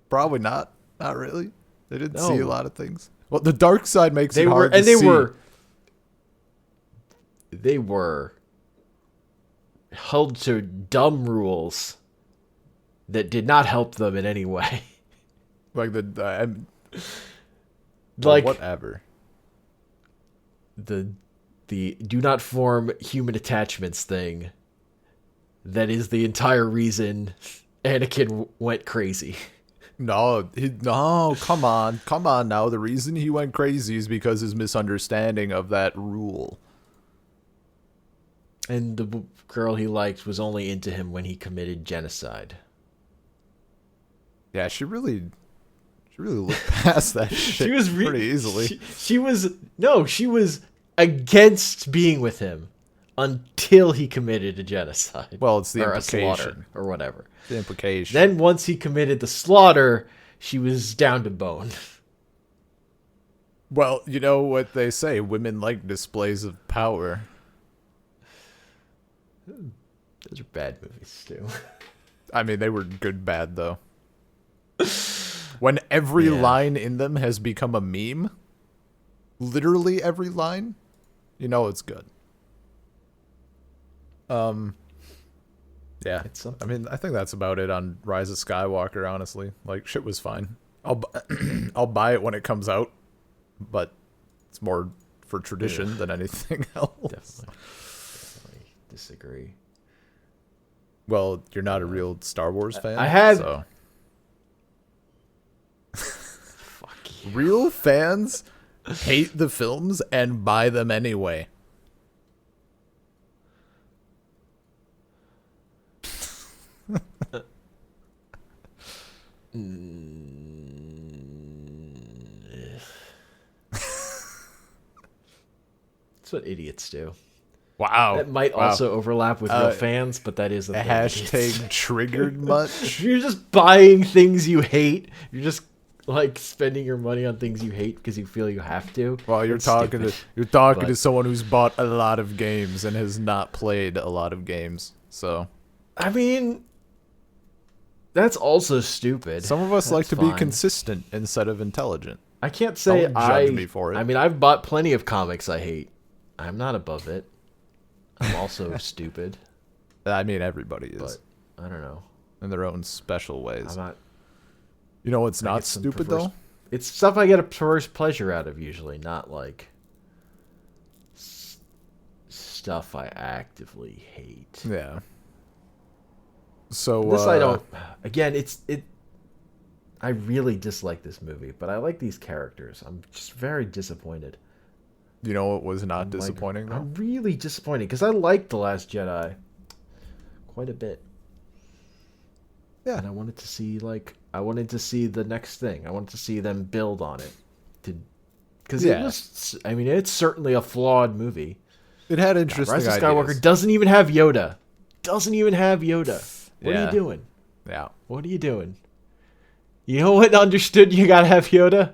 Probably not. Not really. They didn't No. see a lot of things. Well, the dark side makes They it were, hard and to they see. were. They were held to dumb rules that did not help them in any way. Like well, Like whatever. the do not form human attachments thing. That is the entire reason Anakin went crazy. No, come on now. The reason he went crazy is because his misunderstanding of that rule. And the girl he liked was only into him when he committed genocide. Yeah, she really looked past that shit She was pretty easily. She was against being with him until he committed a genocide. Well, it's the or a implication. slaughter or whatever. The implication. Then once he committed the slaughter, she was down to bone. Well, you know what they say, women like displays of power. Those are bad movies too. I mean, they were good bad though. When every Yeah. line in them has become a meme, literally every line, you know it's good. Yeah. It's something. I mean, I think that's about it on Rise of Skywalker, honestly. Like, shit was fine. I'll buy it when it comes out, but it's more for tradition than anything else. Definitely disagree. Well, you're not a real Star Wars fan. I had- so. Fuck you. Real fans hate the films and buy them anyway. That's what idiots do. Wow. That might Wow. also overlap with real fans, but that is the A thing. hashtag triggered much. You're just buying things you hate. You're just like spending your money on things you hate because you feel you have to. Well, you're It's talking stupid. to But- someone who's bought a lot of games and has not played a lot of games. So I mean, that's also stupid. some of us like That's to be fine. consistent instead of intelligent. I can't say Don't judge me for it. I mean, I've bought plenty of comics I hate. I'm not above it. I'm also stupid, I mean, everybody is but I don't know. in their own special ways. I'm not. You know what's I not get some stupid perverse- though? It's stuff I get a perverse pleasure out of usually, not like stuff I actively hate. Yeah. So This I don't. Again, I really dislike this movie, but I like these characters. I'm just very disappointed. You know what was not Like, disappointing though? I'm really disappointed because I liked The Last Jedi quite a bit. Yeah. And I wanted to see the next thing. I wanted to see them build on it. Because Yeah. it was, I mean, it's certainly a flawed movie. It had God, interesting Rise of ideas. Skywalker doesn't even have Yoda. Doesn't even have Yoda. What are you Yeah. doing? Yeah. What are you doing? You know what understood you gotta have Yoda?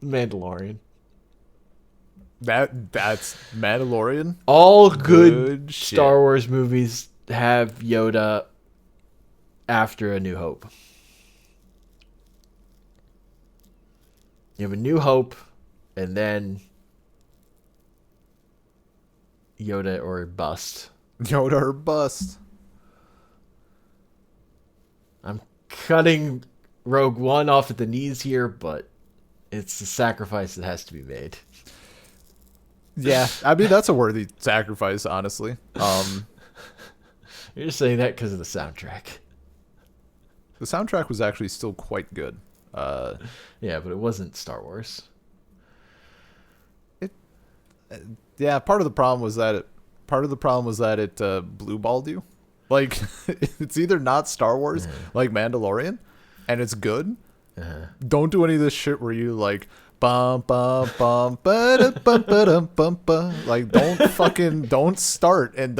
Mandalorian. That's Mandalorian. All good Good Star shit. Wars movies have Yoda after A New Hope. You have A New Hope, and then Yoda or bust. Yoda or bust. I'm cutting Rogue One off at the knees here, but it's a sacrifice that has to be made. Yeah, I mean that's a worthy sacrifice, honestly. You're just saying that because of the soundtrack. The soundtrack was actually still quite good. Yeah, but it wasn't Star Wars. Yeah, part of the problem was that it blue balled you. Like it's either not Star Wars like Mandalorian, and it's good. Don't do any of this shit where you like bum bum bum ba bum ba bum ba. Like don't start and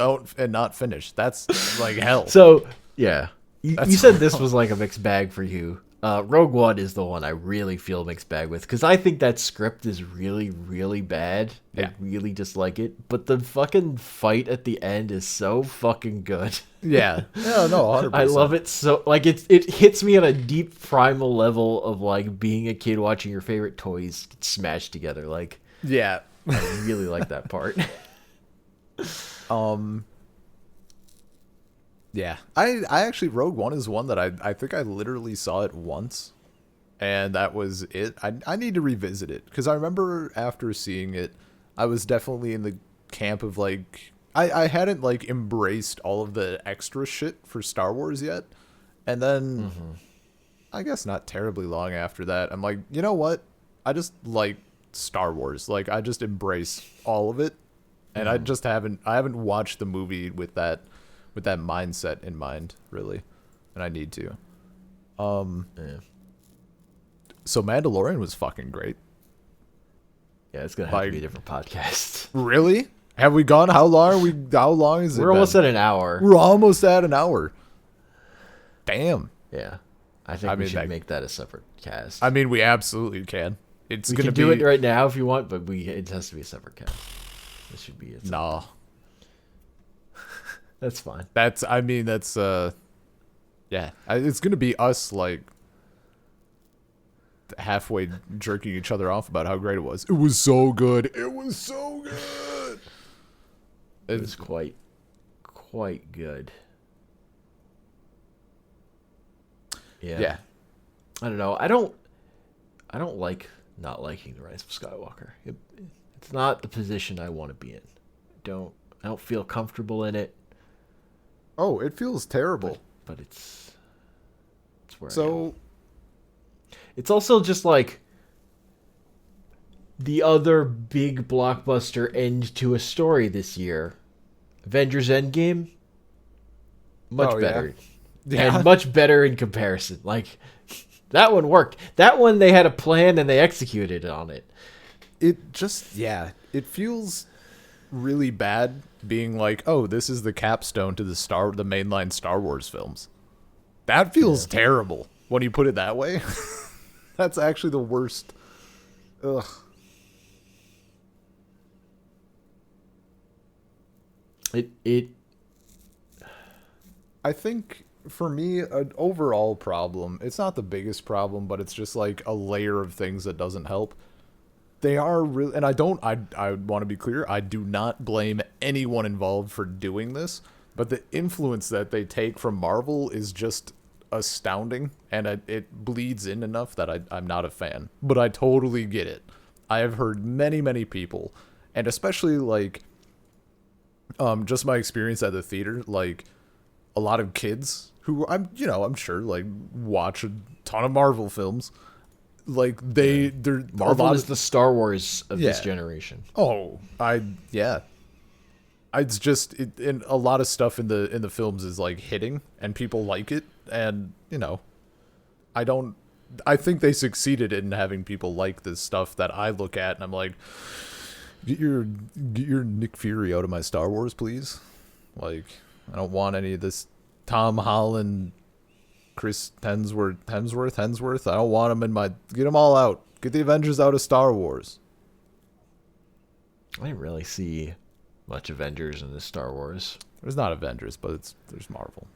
not finish. That's like hell. So, yeah. You That's said this was like a mixed bag for you. Rogue One is the one I really feel mixed bag with because I think that script is really, really bad. Yeah. I really dislike it. But the fucking fight at the end is so fucking good. Yeah. Yeah, no, 100%. I love it so like it hits me at a deep primal level of like being a kid watching your favorite toys get smashed together. Like Yeah. I really like that part. Yeah. I actually Rogue One is one that I think I literally saw it once, and that was it. I need to revisit it because I remember after seeing it, I was definitely in the camp of like I hadn't like embraced all of the extra shit for Star Wars yet, and then I guess not terribly long after that, I'm like, you know what? I just like Star Wars. Like I just embrace all of it, and I haven't watched the movie with that mindset in mind, really, and I need to. Yeah. So Mandalorian was fucking great. Yeah, it's gonna have to Like- be a different podcast. Really? Have we gone? How long is it? We're almost been? at an hour. We're almost at an hour. Damn. Yeah. I think we mean, should make that a separate cast. I mean, we absolutely can. It's we gonna can do be it right now if you want, but it has to be a separate cast. This should be it. Nah. That's fine. That's. I mean, that's. Yeah. It's gonna be us like halfway jerking each other off about how great it was. It was so good. It was so good. It was quite good. Yeah. Yeah. I don't know. I don't like not liking the Rise of Skywalker. It's not the position I want to be in. I don't feel comfortable in it, Oh, it feels terrible. but it's where I am. So It's also just like the other big blockbuster end to a story this year. Avengers Endgame. Much Oh, yeah. better. Yeah. And much better in comparison. Like, that one worked. That one, they had a plan and they executed on it. it just it feels really bad being like, oh, this is the capstone to the mainline Star Wars films. That feels terrible when you put it that way. That's actually the worst. Ugh. It I think for me, an overall problem, it's not the biggest problem, but it's just like a layer of things that doesn't help. They are really, and I want to be clear, I do not blame anyone involved for doing this, but the influence that they take from Marvel is just astounding, and it bleeds in enough that I'm not a fan. But I totally get it. I have heard many people, and especially like, just my experience at the theater, like a lot of kids who I'm sure like watch a ton of Marvel films. Like they're Marvel a lot is of, the Star Wars of this Yeah. generation. oh yeah. It's just and a lot of stuff in the films is like hitting and people like it, and I think they succeeded in having people like this stuff that I look at and I'm like, get your Nick Fury out of my Star Wars, please. Like, I don't want any of this Tom Holland, Chris Hemsworth. I don't want them in my. Get them all out. Get the Avengers out of Star Wars. I didn't really see much Avengers in this Star Wars. There's not Avengers, but there's Marvel.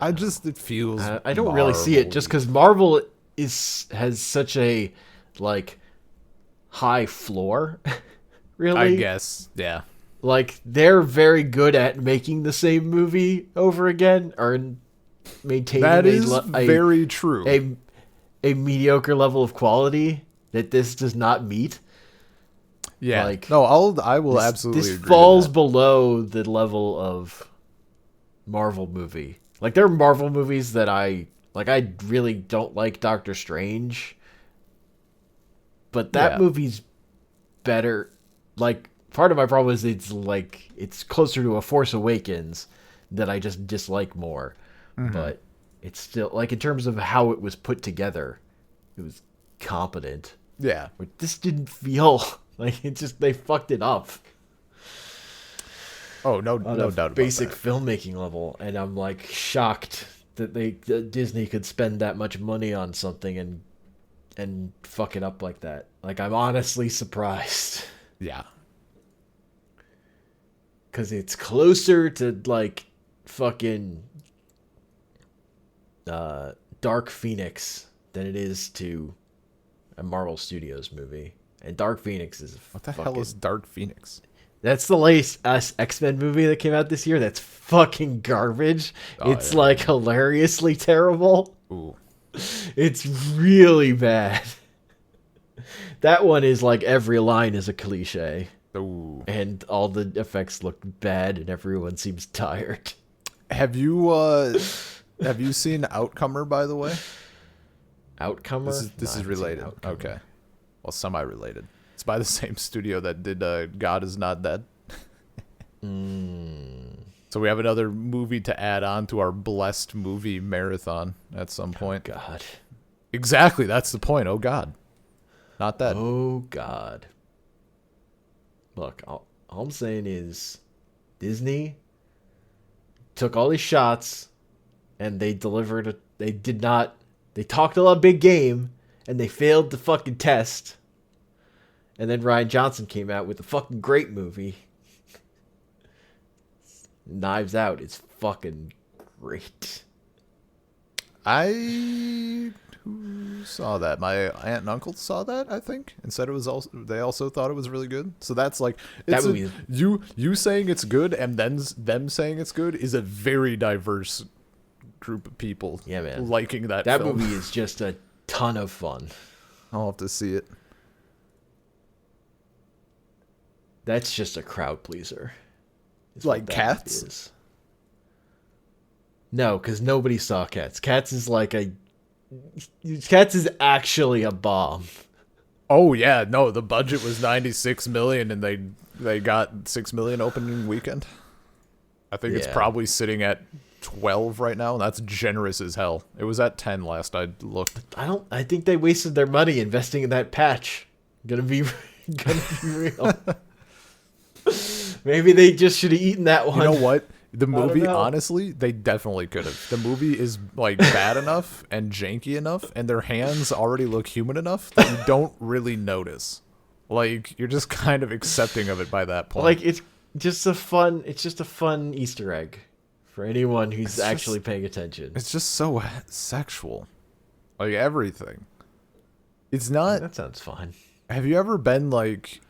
It feels. I don't really see it just because Marvel has such a like high floor. Really, I guess, yeah. Like they're very good at making the same movie over again or maintaining That is very true. A mediocre level of quality that this does not meet. Yeah. Like, no, I will absolutely this agree falls with that. below the level of Marvel movie. Like there are Marvel movies that I really don't like Doctor Strange. But that movie's better. Like part of my problem is it's closer to a Force Awakens that I just dislike more. But it's still like in terms of how it was put together, it was competent. Yeah. But this didn't feel like they fucked it up. Oh, no On doubt a about basic that. filmmaking level, and I'm like shocked that Disney could spend that much money on something and fuck it up like that. Like I'm honestly surprised Yeah. because it's closer to like fucking Dark Phoenix than it is to a Marvel Studios movie. And Dark Phoenix is What the hell is Dark Phoenix? That's the latest X-Men movie that came out this year. That's fucking garbage. Oh, It's yeah. like hilariously terrible. Ooh. It's really bad. That one is like every line is a cliche. Ooh. And all the effects look bad and everyone seems tired. Have you seen Outcomer, by the way? Outcomer? This No, I is haven't seen related. Outcomer. Okay. Well, semi-related. It's by the same studio that did God Is Not Dead. So we have another movie to add on to our blessed movie marathon at some point. God. Exactly, that's the point. Oh God. Not that. Oh, God. Look, all I'm saying is Disney took all these shots and they delivered they talked a lot of big game and they failed the fucking test. And then Ryan Johnson came out with a fucking great movie. Knives Out is fucking great. Who saw that? My aunt and uncle saw that, I think, and said it was also. They also thought it was really good. So that's like That movie is- you saying it's good and then them saying it's good is a very diverse group of people. Yeah, man. Liking that. That film. movie is just a ton of fun. I'll have to see it. That's just a crowd pleaser. is Like what that Cats? is. No, because nobody saw Cats. Cats is actually a bomb. Oh yeah, no. The budget was 96 million, and they got 6 million opening weekend. I think it's Yeah. probably sitting at 12 right now, and that's generous as hell. It was at 10 last I looked. I think they wasted their money investing in that patch. Gonna be real. Maybe they just should have eaten that one. You know what? The movie, know. honestly, they definitely could have. The movie is like bad enough and janky enough, and their hands already look human enough that you don't really notice. Like you're just kind of accepting of it by that point. Like it's just a fun Easter egg for anyone who's actually paying attention. it's just so sexual, like everything. It's not. That sounds fun. Have you ever been like?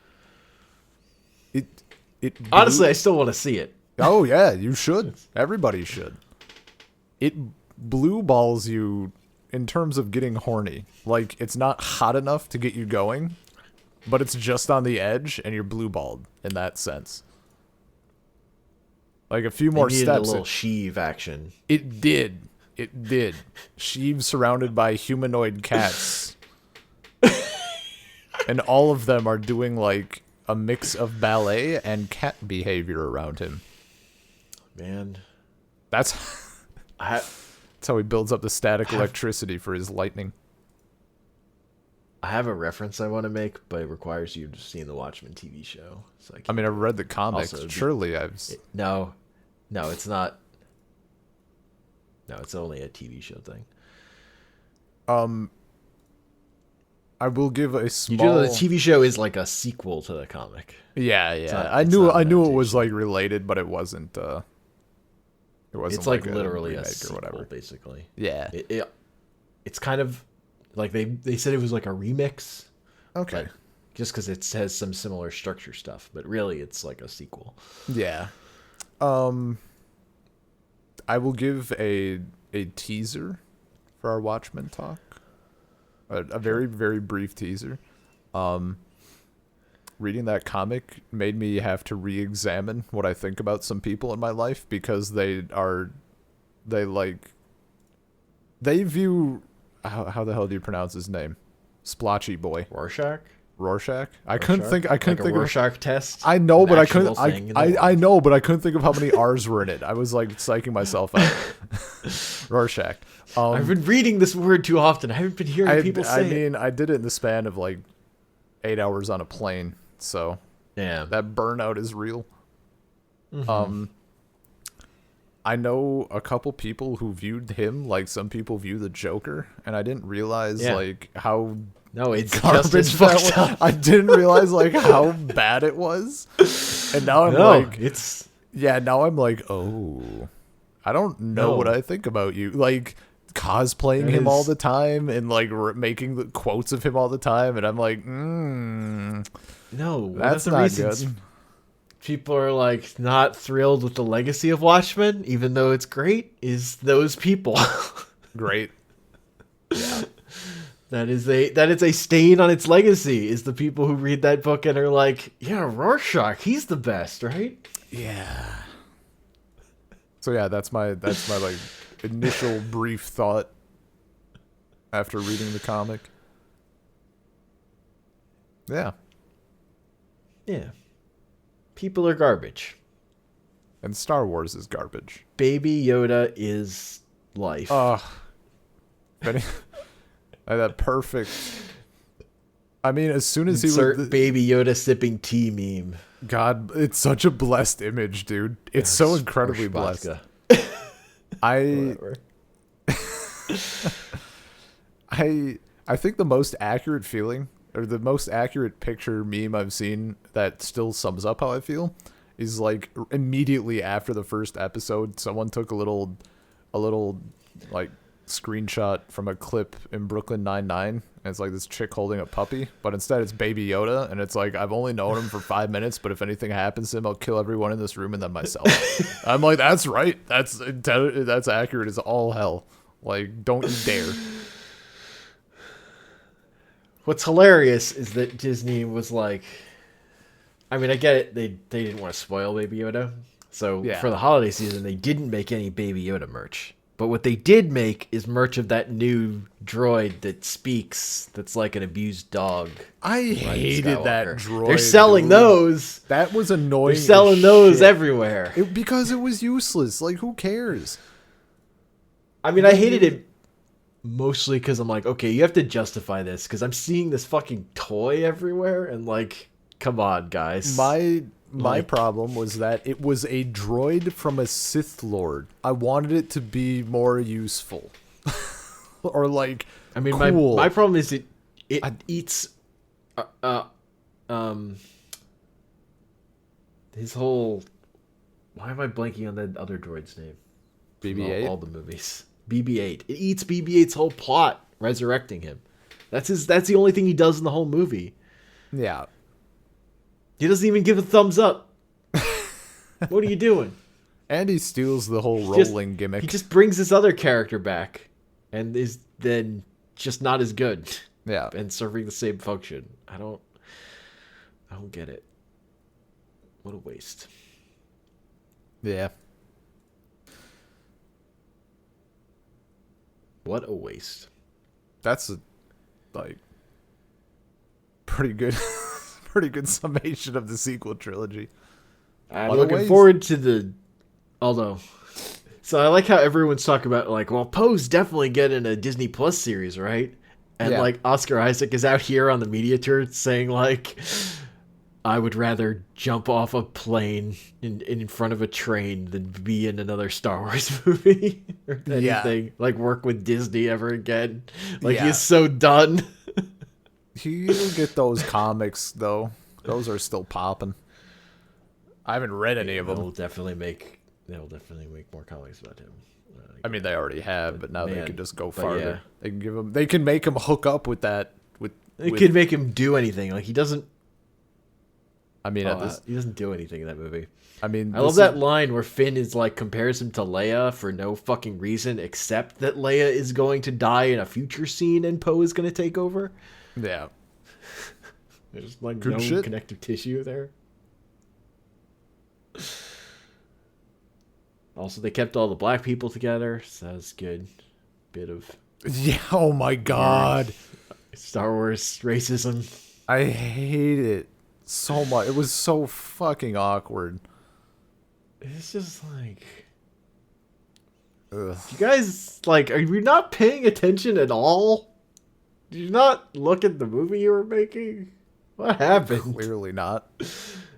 It Honestly, I still want to see it. Oh yeah, you should. Everybody should. It blue balls you in terms of getting horny. Like it's not hot enough to get you going, but it's just on the edge, and you're blue balled in that sense. Like a few more They needed steps. a little sheave action. It did. It did. Sheev surrounded by humanoid cats, and all of them are doing like a mix of ballet and cat behavior around him. Man, That's I that's how he builds up the static electricity for his lightning. have a reference I want to make, but it requires you to have seen the Watchmen TV show. So I mean, I've read the comics. Also, Surely I've. no, it's not. No, it's only a TV show thing. Um, I will give a You do know the small. TV show is like a sequel to the comic. Yeah, I it's knew not I an knew it was adaptation. like related, but it wasn't. It wasn't It's like a literally a remake or sequel, whatever. basically. Yeah. It's kind of like they said it was like a remix, Okay. but just because it has some similar structure stuff, but really it's like a sequel. Yeah. Um, I will give a teaser for our Watchmen talk. A very, very brief teaser. Reading that comic made me have to re-examine what I think about some people in my life because they view how the hell do you pronounce his name? Splotchy boy. Rorschach. Rorschach. I couldn't think like a of Rorschach test. I know, An but I actual couldn't. thing in the I world. know, but I couldn't think of how many R's were in it. I was like psyching myself out. Rorschach. I've been reading this word too often. I haven't been hearing people say it. mean, I did it in the span of like 8 hours on a plane, so Yeah. that burnout is real. I know a couple people who viewed him like some people view the Joker, and I didn't realize Yeah. like how No, it's just garbage as that fucked was. up. I didn't realize like how bad it was, and now I'm No, like, it's yeah, now I'm like, oh, I don't know No. what I think about you. Like cosplaying That him all is- the time and like making the quotes of him all the time, and I'm like, no. One that's of the not reasons good. people are like not thrilled with the legacy of Watchmen, even though it's great, is those people. Great. That is a stain on its legacy. Is the people who read that book and are like, yeah, Rorschach, he's the best, right? Yeah. So yeah, that's my like initial brief thought after reading the comic. Yeah. Yeah. People are garbage. And Star Wars is garbage. Baby Yoda is life. That perfect. I mean, as soon as Insert he was Baby Yoda sipping tea meme. God, it's such a blessed image, dude. It's so incredibly blessed. Vodka. I Whatever. I think the most accurate feeling or the most accurate picture meme I've seen that still sums up how I feel is like immediately after the first episode, someone took a little like screenshot from a clip in Brooklyn Nine-Nine, and it's like this chick holding a puppy, but instead it's Baby Yoda, and it's like, I've only known him for 5 minutes, but if anything happens to him, I'll kill everyone in this room and then myself. I'm like, that's right. That's accurate as all hell. Like, don't you dare. What's hilarious is that Disney was like, I mean, I get it. They didn't want to spoil Baby Yoda. So Yeah. for the holiday season, they didn't make any Baby Yoda merch. But what they did make is merch of that new droid that speaks, that's like an abused dog. I hated that Skywalker. droid. They're selling dude. those. That was annoying. They're selling as those shit. everywhere. Because it was useless. Like, who cares? I mean, I hated it mostly because I'm like, okay, you have to justify this because I'm seeing this fucking toy everywhere, and like, come on, guys. My Like- problem was that it was a droid from a Sith Lord. I wanted it to be more useful. Or like, I mean, cool. my problem is it eats his whole. Why am I blanking on that other droid's name? From BB-8? all the movies. BB-8. It eats BB-8's whole plot, resurrecting him. That's the only thing he does in the whole movie. Yeah. He doesn't even give a thumbs up. What are you doing? And he steals the whole Just- rolling gimmick. He just brings this other character back, and is then just not as good, Yeah. and serving the same function. I don't get it. What a waste. Yeah. What a waste. That's a, like, pretty good pretty good summation of the sequel trilogy. I'm What a looking waste. forward to the. Although, so I like how everyone's talking about like, well, Poe's definitely getting a Disney Plus series, right? And Yeah. like Oscar Isaac is out here on the media tour saying like, I would rather jump off a plane in front of a train than be in another Star Wars movie or Yeah. anything. Like work with Disney ever again. Like Yeah. he's so done. He'll get those comics though. Those are still popping. I haven't read any of them. They'll definitely make more comics about him. I mean, they already have, but now they man, can just go but farther. yeah. They can give him. They can make him hook up with that. It could make him do anything. Like he doesn't. I mean, He doesn't do anything in that movie. I mean, I love that line where Finn is like compares him to Leia for no fucking reason except that Leia is going to die in a future scene and Poe is going to take over. Yeah. There's like Good no shit. connective tissue there. Also, they kept all the black people together, so that was good. Bit of Yeah. Oh my God. Star Wars racism. I hate it so much. It was so fucking awkward. It's just like, Ugh. you guys, like, are you not paying attention at all? Did you not look at the movie you were making? What happened? Clearly not.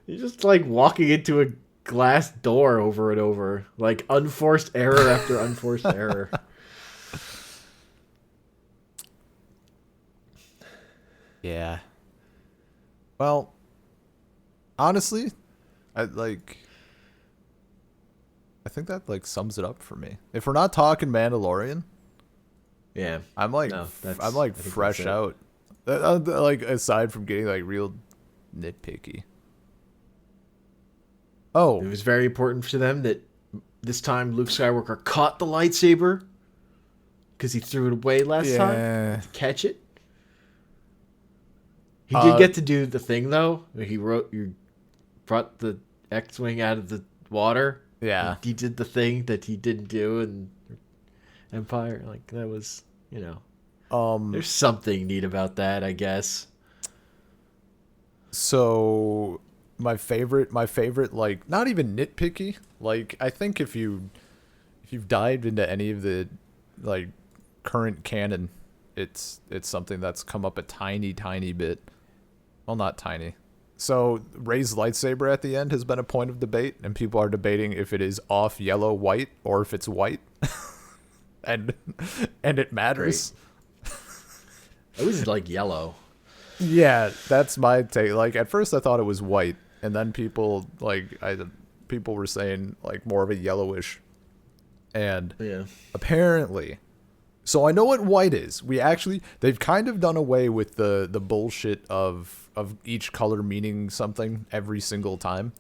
You're just like walking into a glass door over and over, like unforced error after unforced error. Yeah. Well, honestly, I think that like sums it up for me. If we're not talking Mandalorian, Yeah, I'm like No, that's- I'm like I think fresh that's it. out. Like aside from getting like real nitpicky. Oh, it was very important to them that this time Luke Skywalker caught the lightsaber because he threw it away last time. yeah. Catch it. He did get to do the thing though. You brought the X-wing out of the water. Yeah. He did the thing that he didn't do in Empire. Like that was, there's something neat about that, I guess. So my favorite, like not even nitpicky. Like I think if you've dived into any of the like current canon, it's something that's come up a tiny bit. Well, not tiny. So Rey's lightsaber at the end has been a point of debate, and people are debating if it is off yellow white or if it's white, and it matters. It was like yellow. Yeah, that's my take. Like at first I thought it was white, and then people were saying like more of a yellowish, and Yeah. apparently, so I know what white is. They've kind of done away with the bullshit of each color meaning something every single time.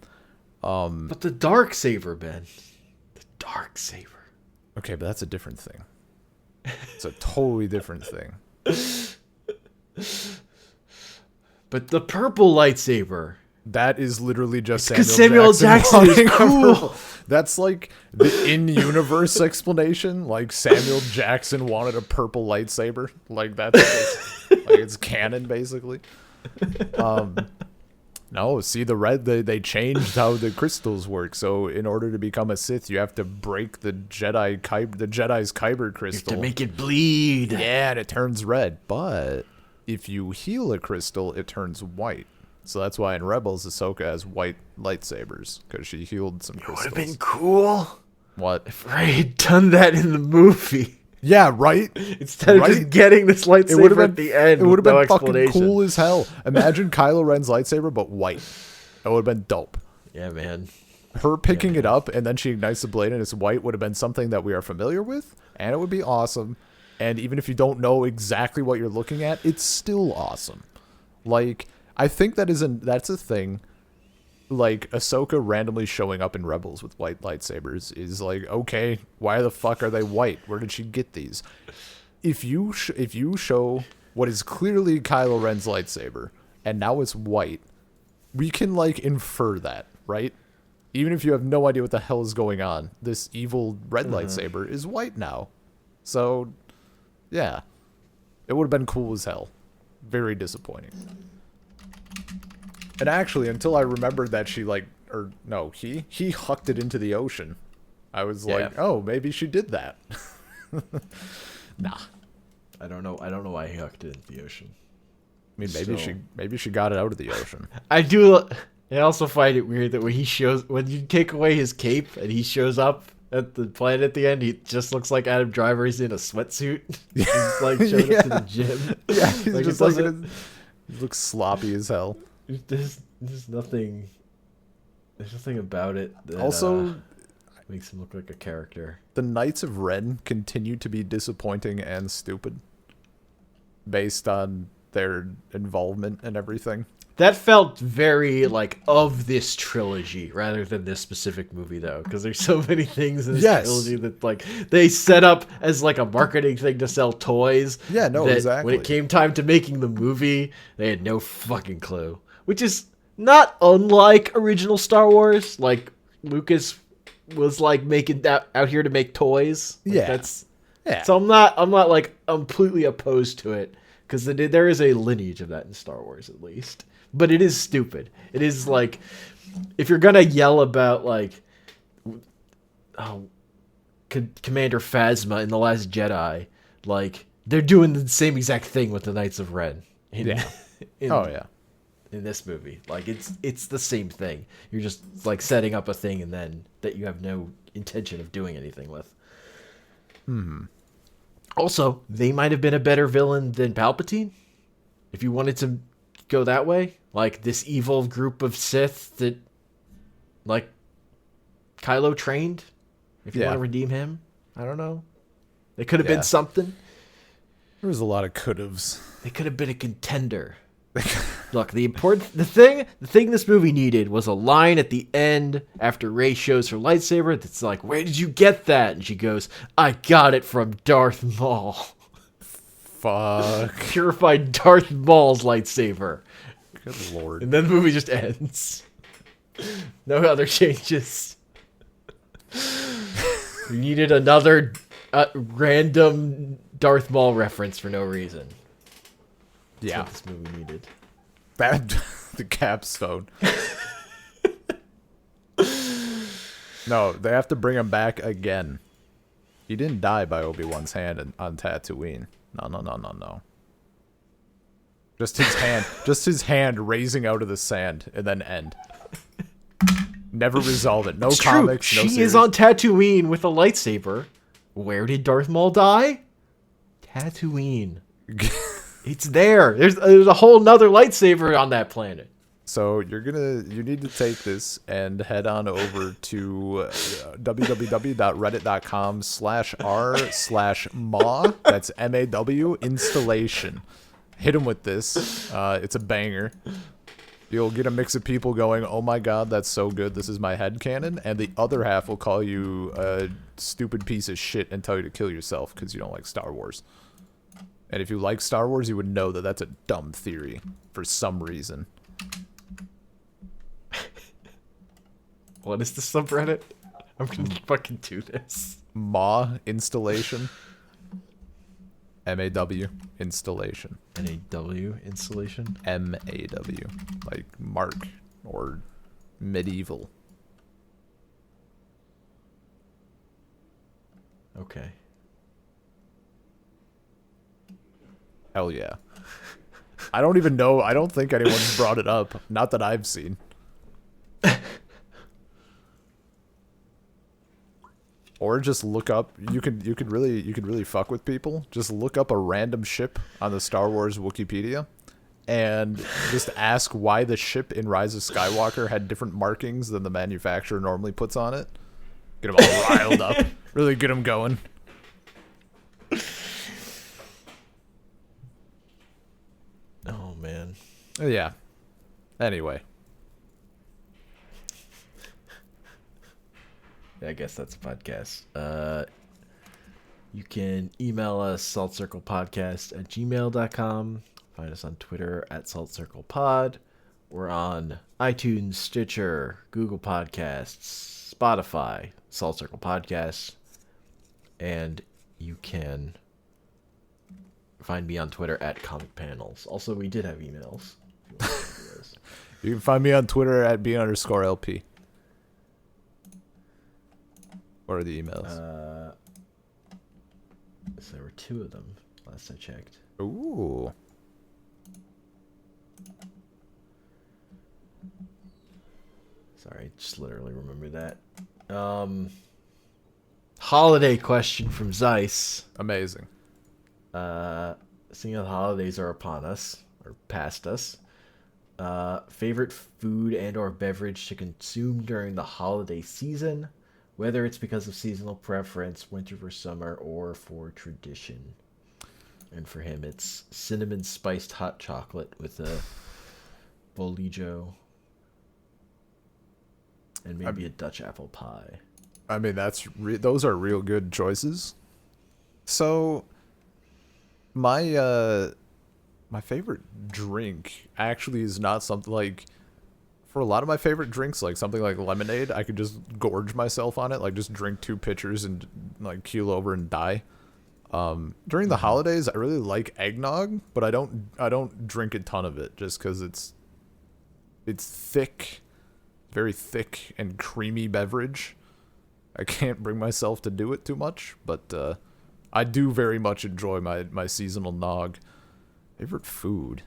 But the dark saber, Ben. The dark saber. Okay, but that's a different thing. It's a totally different thing. But the purple lightsaber. That is literally just Because Samuel Jackson is wanting a cool. purple- That's like the in-universe explanation. Like Samuel Jackson wanted a purple lightsaber. Like that's like it's canon basically. No, see the red. They changed how the crystals work. So in order to become a Sith, you have to break the Jedi's Kyber crystal. To make it bleed. Yeah, and it turns red. But if you heal a crystal, it turns white. So that's why in Rebels, Ahsoka has white lightsabers, because she healed some Would crystals. have been cool What? if Ray had done that in the movie. Yeah, right? Instead of Right? just getting this lightsaber at the end. It would have with been no fucking explanation. cool as hell. Imagine Kylo Ren's lightsaber, but white. That would have been dope. Yeah, man. Her picking it up, and then she ignites the blade, and it's white, would have been something that we are familiar with, and it would be awesome. And even if you don't know exactly what you're looking at, it's still awesome. Like, I think that's a thing. Like, Ahsoka randomly showing up in Rebels with white lightsabers is like, okay, why the fuck are they white? Where did she get these? If you show what is clearly Kylo Ren's lightsaber, and now it's white, we can, like, infer that, right? Even if you have no idea what the hell is going on, this evil red lightsaber is white now. So, yeah. It would have been cool as hell. Very disappointing. And actually, until I remembered that she he hucked it into the ocean. I was like, oh, maybe she did that. Nah. I don't know why he hucked it into the ocean. I mean, So maybe she got it out of the ocean. I do. I also find it weird that when you take away his cape and he shows up at the planet at the end, he just looks like Adam Driver. He's in a sweatsuit. He's like showing up to the gym. Yeah, he's Like it just like doesn't. he looks sloppy as hell. There's nothing. There's nothing about it that Also, makes him look like a character. the Knights of Ren continue to be disappointing and stupid based on their involvement and everything. That felt very like of this trilogy rather than this specific movie though, because there's so many things in this Yes. trilogy that like they set up as like a marketing thing to sell toys. Yeah, no, that exactly. When it came time to making the movie, they had no fucking clue, which is not unlike original Star Wars. Like Lucas was like making that out here to make toys. Like, Yeah. Yeah. So I'm not like completely opposed to it because there is a lineage of that in Star Wars at least. But it is stupid. It is like if you're gonna yell about like Commander Phasma in The Last Jedi, like they're doing the same exact thing with the Knights of Ren. Yeah. in- Oh yeah. in this movie. Like it's the same thing. You're just like setting up a thing and then that you have no intention of doing anything with. Also, they might have been a better villain than Palpatine if you wanted to go that way. Like this evil group of Sith that like Kylo trained. If you Yeah. want to redeem him, I don't know. They could have Yeah. been something. There was a lot of could-haves. They could have been a contender. Look, the thing this movie needed was a line at the end after Rey shows her lightsaber that's like, "Where did you get that?" And she goes, "I got it from Darth Maul." Fuck. Purified Darth Maul's lightsaber. Good lord. And then the movie just ends. No other changes. We needed another random Darth Maul reference for no reason. That's Yeah. what this movie needed. That the capstone. No, they have to bring him back again. He didn't die by Obi-Wan's hand on Tatooine. No. Just his hand raising out of the sand and then end. Never resolve it. No It's comics, true. no She series. is on Tatooine with a lightsaber. Where did Darth Maul die? Tatooine. It's there. There's a whole nother lightsaber on that planet. So you need to take this and head on over to www.reddit.com/r/maw. That's MAW installation. Hit him with this. It's a banger. You'll get a mix of people going, "Oh my god, that's so good. This is my headcanon," and the other half will call you a stupid piece of shit and tell you to kill yourself because you don't like Star Wars. And if you like Star Wars, you would know that that's a dumb theory for some reason. What is the subreddit? I'm gonna fucking do this. MAW installation. MAW installation. NAW installation. MAW. Like Mark or medieval. Okay. Hell yeah. I don't even know. I don't think anyone's brought it up. Not that I've seen. Or just look up. You could really fuck with people. Just look up a random ship on the Star Wars Wikipedia, and just ask why the ship in Rise of Skywalker had different markings than the manufacturer normally puts on it. Get them all riled up. Really get them going. Oh man. Yeah. Anyway. I guess that's a podcast. You can email us saltcirclepodcast@gmail.com. Find us on Twitter @saltcirclepod. We're on iTunes, Stitcher, Google Podcasts, Spotify, Salt Circle Podcasts. And you can find me on Twitter @comicpanels. Also, we did have emails. If you want to do those. You can find me on Twitter @B_LP. What are the emails? So there were two of them last I checked. Ooh. Sorry, I just literally remember that. Holiday question from Zeiss. Amazing. Seeing how the holidays are upon us, or past us, favorite food and or beverage to consume during the holiday season, whether it's because of seasonal preference, winter for summer, or for tradition. And for him, it's cinnamon spiced hot chocolate with a bolijo and maybe a Dutch apple pie. I mean, those are real good choices. So, my favorite drink actually is not something like, for a lot of my favorite drinks, like something like lemonade, I could just gorge myself on it, like just drink 2 pitchers and like keel over and die. During the holidays, I really like eggnog, but I don't drink a ton of it just because it's thick, very thick and creamy beverage. I can't bring myself to do it too much, but I do very much enjoy my seasonal nog. Favorite food?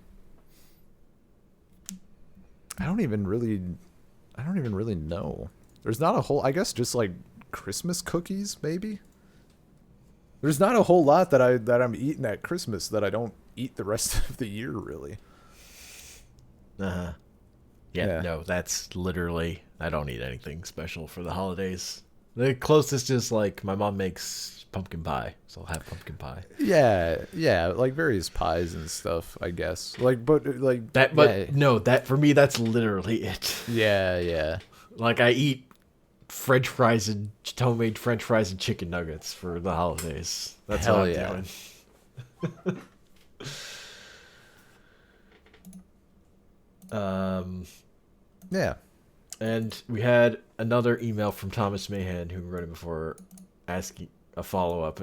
I don't even really know. There's not a whole, I guess just like Christmas cookies maybe. There's not a whole lot that I'm eating at Christmas that I don't eat the rest of the year really. Yeah, no, that's literally, I don't eat anything special for the holidays. The closest is like my mom makes pumpkin pie, so I'll have pumpkin pie. Yeah, like various pies and stuff, I guess. Like, but like That, but no, that for me, that's literally it. yeah. Like I eat French fries and homemade French fries and chicken nuggets for the holidays. That's Hell what I'm yeah. doing. Yeah. And we had another email from Thomas Mahan who wrote it before, asking a follow-up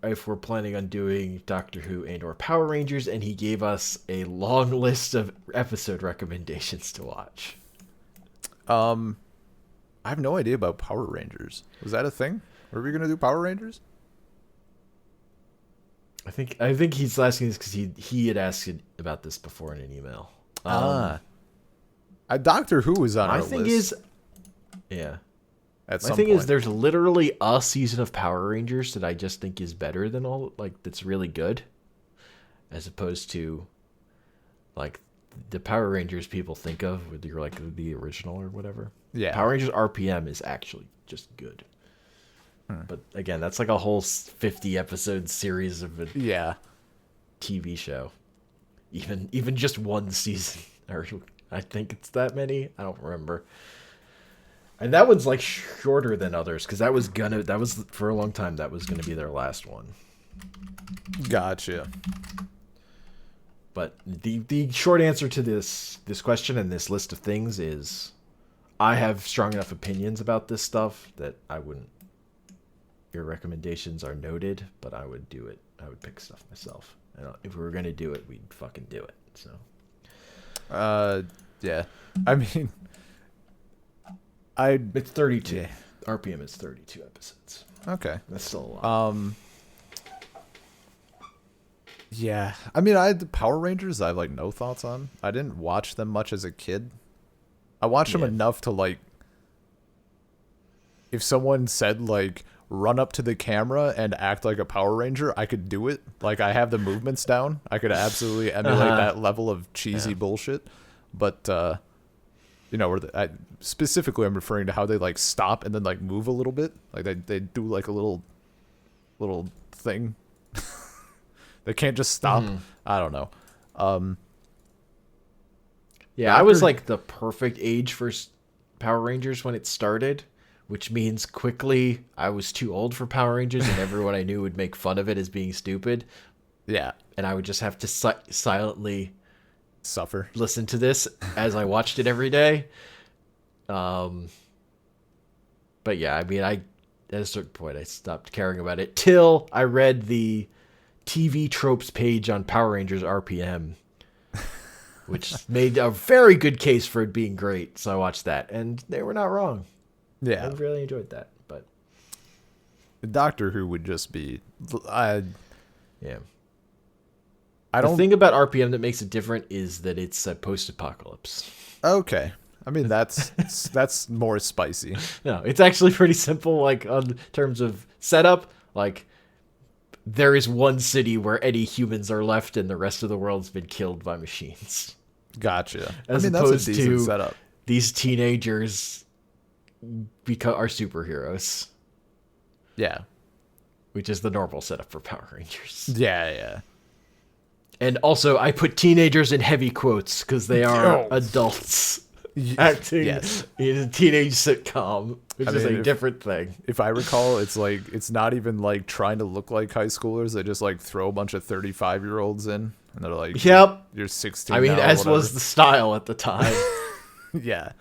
if we're planning on doing Doctor Who and or Power Rangers, and he gave us a long list of episode recommendations to watch. I have no idea about Power Rangers. Was that a thing? Were we gonna do Power Rangers? I think he's asking this because he had asked about this before in an email. Doctor Who is on our list. My thing is, yeah. At My some thing point. is, there's literally a season of Power Rangers that I just think is better than all, like, that's really good, as opposed to, like, the Power Rangers people think of with your, like, the original or whatever. Yeah. Power Rangers RPM is actually just good. But again, that's like a whole 50 episode series of a TV show. Even just one season, or I think it's that many. I don't remember. And that one's like shorter than others because that was for a long time that was gonna be their last one. Gotcha. But the short answer to this question and this list of things is, I have strong enough opinions about this stuff that I wouldn't. Your recommendations are noted, but I would do it. I would pick stuff myself. If we were gonna do it, we'd fucking do it. So. Yeah. I mean, It's 32. Yeah. RPM is 32 episodes. Okay. That's still a lot. Yeah. I mean, the Power Rangers I have like no thoughts on. I didn't watch them much as a kid. I watched them enough to like, if someone said like run up to the camera and act like a Power Ranger, I could do it. Like I have the movements down. I could absolutely emulate that level of cheesy bullshit. But you know, specifically I'm referring to how they like stop and then like move a little bit. Like they do like a little thing. They can't just stop. I don't know. Yeah, I was like the perfect age for Power Rangers when it started, which means quickly I was too old for Power Rangers and everyone I knew would make fun of it as being stupid. Yeah. And I would just have to silently suffer, listen to this as I watched it every day. But yeah, I mean, at a certain point I stopped caring about it till I read the TV tropes page on Power Rangers RPM, which made a very good case for it being great. So I watched that, and they were not wrong. Yeah, I really enjoyed that. But Doctor Who would just be, yeah. The thing about RPM that makes it different is that it's a post-apocalypse. Okay. I mean, that's more spicy. No, it's actually pretty simple. Like on terms of setup, like there is one city where any humans are left, and the rest of the world's been killed by machines. Gotcha. I As mean, that's a opposed decent to setup. these teenagers are superheroes, Yeah. which is the normal setup for Power Rangers. Yeah, yeah. And also, I put teenagers in heavy quotes because they are Oh. adults acting Yes. in a teenage sitcom, which is mean, a different thing. If I recall, it's not even like trying to look like high schoolers. They just like throw a bunch of 35-year-olds in, and they're like, Yep. you're 16. I mean, now, as whatever." was the style at the time. Yeah.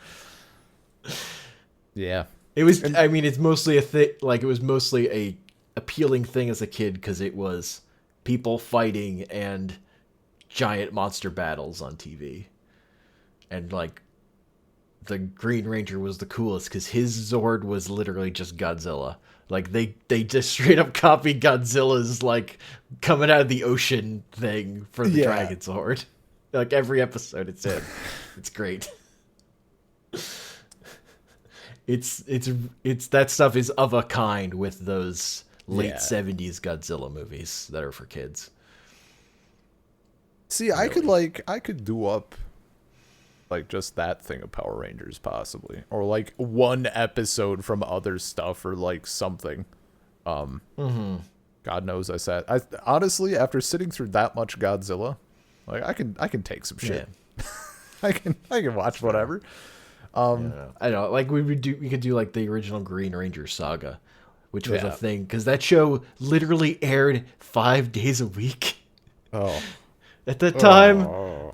Yeah. It was. I mean, it's mostly a thing. Like it was mostly a appealing thing as a kid because it was people fighting and giant monster battles on TV, and like the Green Ranger was the coolest because his Zord was literally just Godzilla. Like they just straight up copied Godzilla's like coming out of the ocean thing for the Yeah. Dragon Zord. Like every episode, it's in. It's great. It's that stuff is of a kind with those late Yeah. 70s Godzilla movies that are for kids. See, I could do up like just that thing of Power Rangers possibly, or like one episode from other stuff, or like something. God knows I honestly, after sitting through that much Godzilla, like I can take some shit. I can watch whatever. I know, like we could do like the original Green Ranger saga, which was Yeah. a thing because that show literally aired 5 days a week Oh, at that time.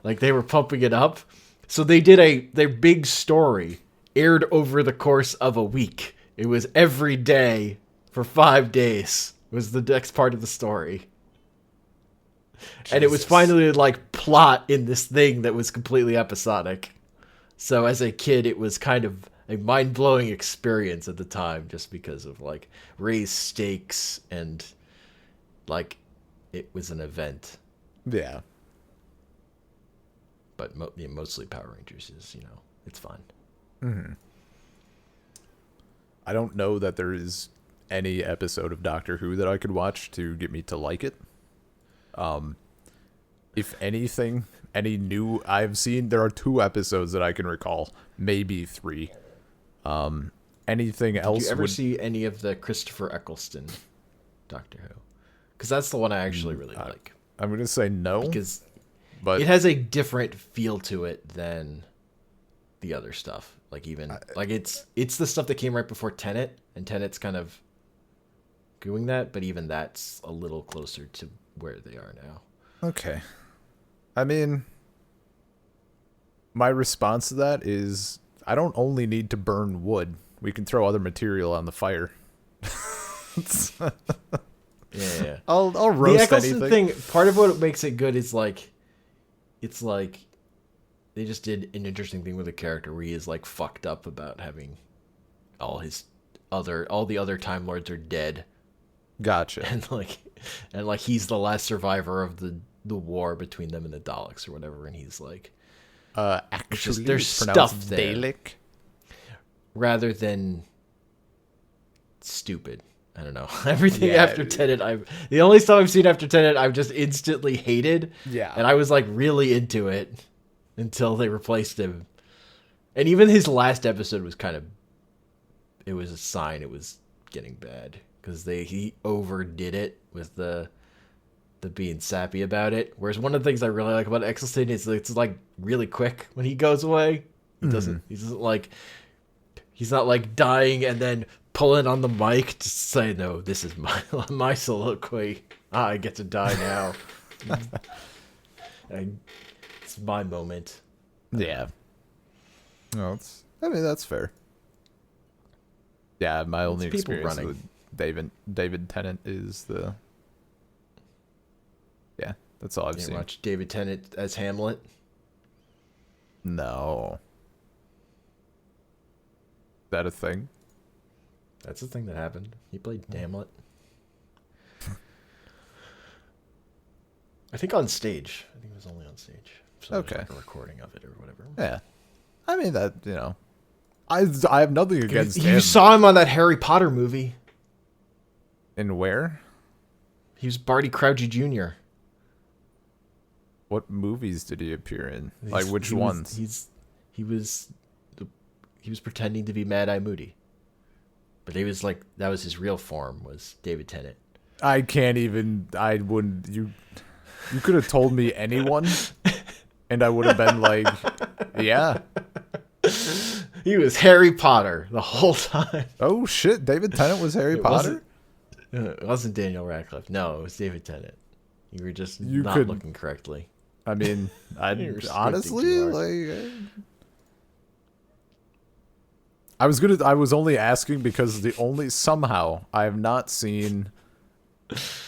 Like they were pumping it up, so they did their big story aired over the course of a week. It was every day for 5 days was the next part of the story. And it was Jesus. finally like plot in this thing that was completely episodic. So as a kid, it was kind of a mind-blowing experience at the time, just because of like raised stakes and like it was an event. yeah. But mostly Power Rangers is, it's fun. I don't know that there is any episode of Doctor Who that I could watch to get me to like it. If anything, any new I've seen, there are 2 episodes that I can recall, maybe 3. Anything else? Did you ever see any of the Christopher Eccleston Doctor Who? Because that's the one I actually really like. I'm gonna say no, Because but it has a different feel to it than the other stuff. Like even like it's the stuff that came right before Tenet, and Tenet's kind of doing that, but even that's a little closer to where they are now. okay. I mean, my response to that is I don't only need to burn wood. We can throw other material on the fire. Yeah. I'll The roast Eccleston anything. thing, part of what makes it good is like, it's like they just did an interesting thing with the character where he is like fucked up about having all the other Time Lords are dead, Gotcha. and like he's the last survivor of the war between them and the Daleks or whatever, and he's like, Actually, there's it's pronounced stuff there. Dalek. rather than stupid. I don't know. Everything Yeah. after Tenet, the only stuff I've seen after Tenet, I've just instantly hated. Yeah. And I was like really into it until they replaced him. And even his last episode was it was a sign it was getting bad because he overdid it with the being sappy about it. Whereas one of the things I really like about Eccleston is it's like really quick when he goes away. He doesn't like, he's not like dying and then pulling on the mic to say, no, this is my soliloquy. I get to die now. It's my moment. Yeah. No, I mean, that's fair. Yeah, my only people experience running. with David Tennant is yeah, that's all I've You seen. watch David Tennant as Hamlet. No. Is that a thing? That's the thing that happened. He played Hamlet. I think on stage. I think it was only on stage. So there's Okay. like a recording of it or whatever. Yeah. I mean that I have nothing against him. You saw him on that Harry Potter movie. In where? He was Barty Crouchy Jr. What movies did he appear in? Like which ones? He was pretending to be Mad Eye Moody, but he was like that was his real form was David Tennant. I can't even. I wouldn't. You could have told me anyone, and I would have been like, yeah. He was Harry Potter the whole time. Oh shit! David Tennant was Harry Potter. It wasn't Daniel Radcliffe. No, it was David Tennant. You were just You not could- looking correctly. I mean, I You're scripting honestly too like. I was only asking because somehow I have not seen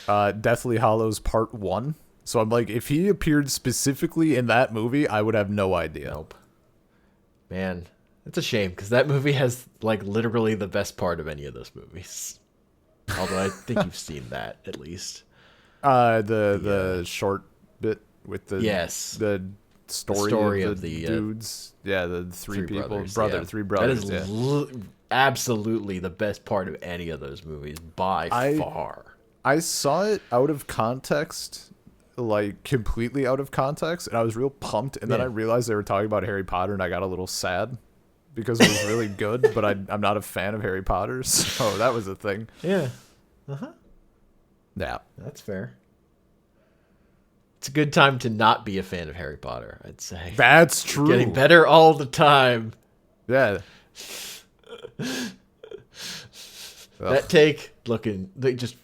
Deathly Hallows Part 1. So I'm like, if he appeared specifically in that movie, I would have no idea. Nope. Man, it's a shame because that movie has like literally the best part of any of those movies. Although I think you've seen that at least. The short bit with the Yes. the story of the the, dudes. Yeah, the three people, yeah. three brothers. That is Yeah. absolutely the best part of any of those movies by far. I saw it out of context, like completely out of context, and I was real pumped. And then Yeah. I realized they were talking about Harry Potter, and I got a little sad because it was really good. But I'm not a fan of Harry Potter, so that was a thing. Yeah, Yeah, that's fair. It's a good time to not be a fan of Harry Potter, I'd say. that's true. Getting better all the time. Yeah. That take just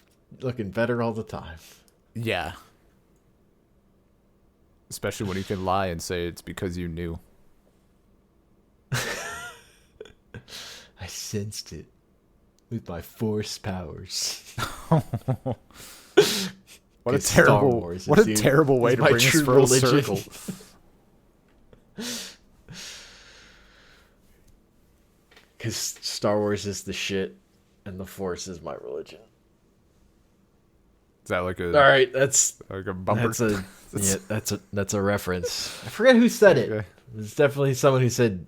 looking better all the time. Yeah. Especially when you can lie and say it's because you knew. I sensed it with my force powers. What a It's Star terrible Wars, what a dude. terrible way It's to my bring us true full religion. circle. Because Star Wars is the shit, and the Force is my religion. Is that like All a right, that's bumper? that's a reference. I forget who said it. Okay. It was definitely someone who said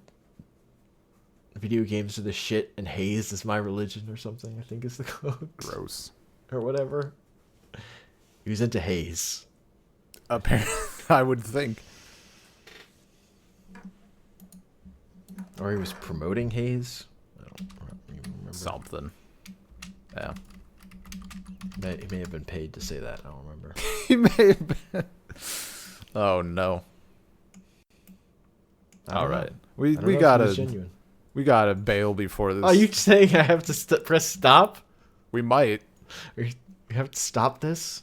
video games are the shit and haze is my religion or something. I think is the quote Gross. or whatever. He was into haze. Apparently, I would think. Or he was promoting haze. I don't even remember. Something. Yeah. He may have been paid to say that. I don't remember. He may have been. Oh no. I don't All know. right. I We don't know if it was gotta genuine. we gotta bail before this. Are you saying I have to press stop? We might. Or you have to stop this?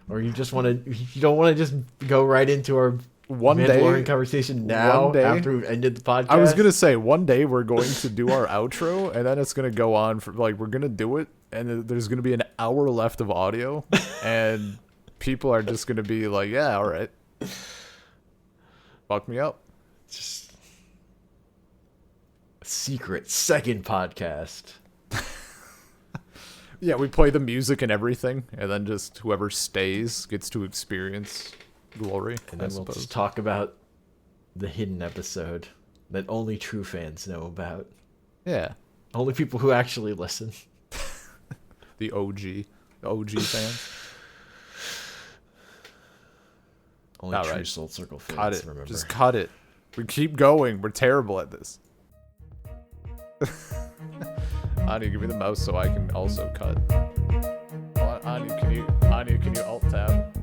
Or you just want to? You don't want to just go right into our One Mandalorian day. conversation now one day- after we've ended the podcast? I was gonna say one day we're going to do our outro, and then it's gonna go on for like we're gonna do it, and there's gonna be an hour left of audio, and people are just gonna be like, "Yeah, all right, fuck me up." just a secret second podcast. Yeah, we play the music and everything, and then just whoever stays gets to experience glory. And I then we'll suppose. just talk about the hidden episode that only true fans know about. Yeah, Only people who actually listen. the OG fans. Only All true right. Soul Circle fans Cut it. remember. Just cut it. We keep going. We're terrible at this. Anya, give me the mouse so I can also cut. Anya, can you alt tab?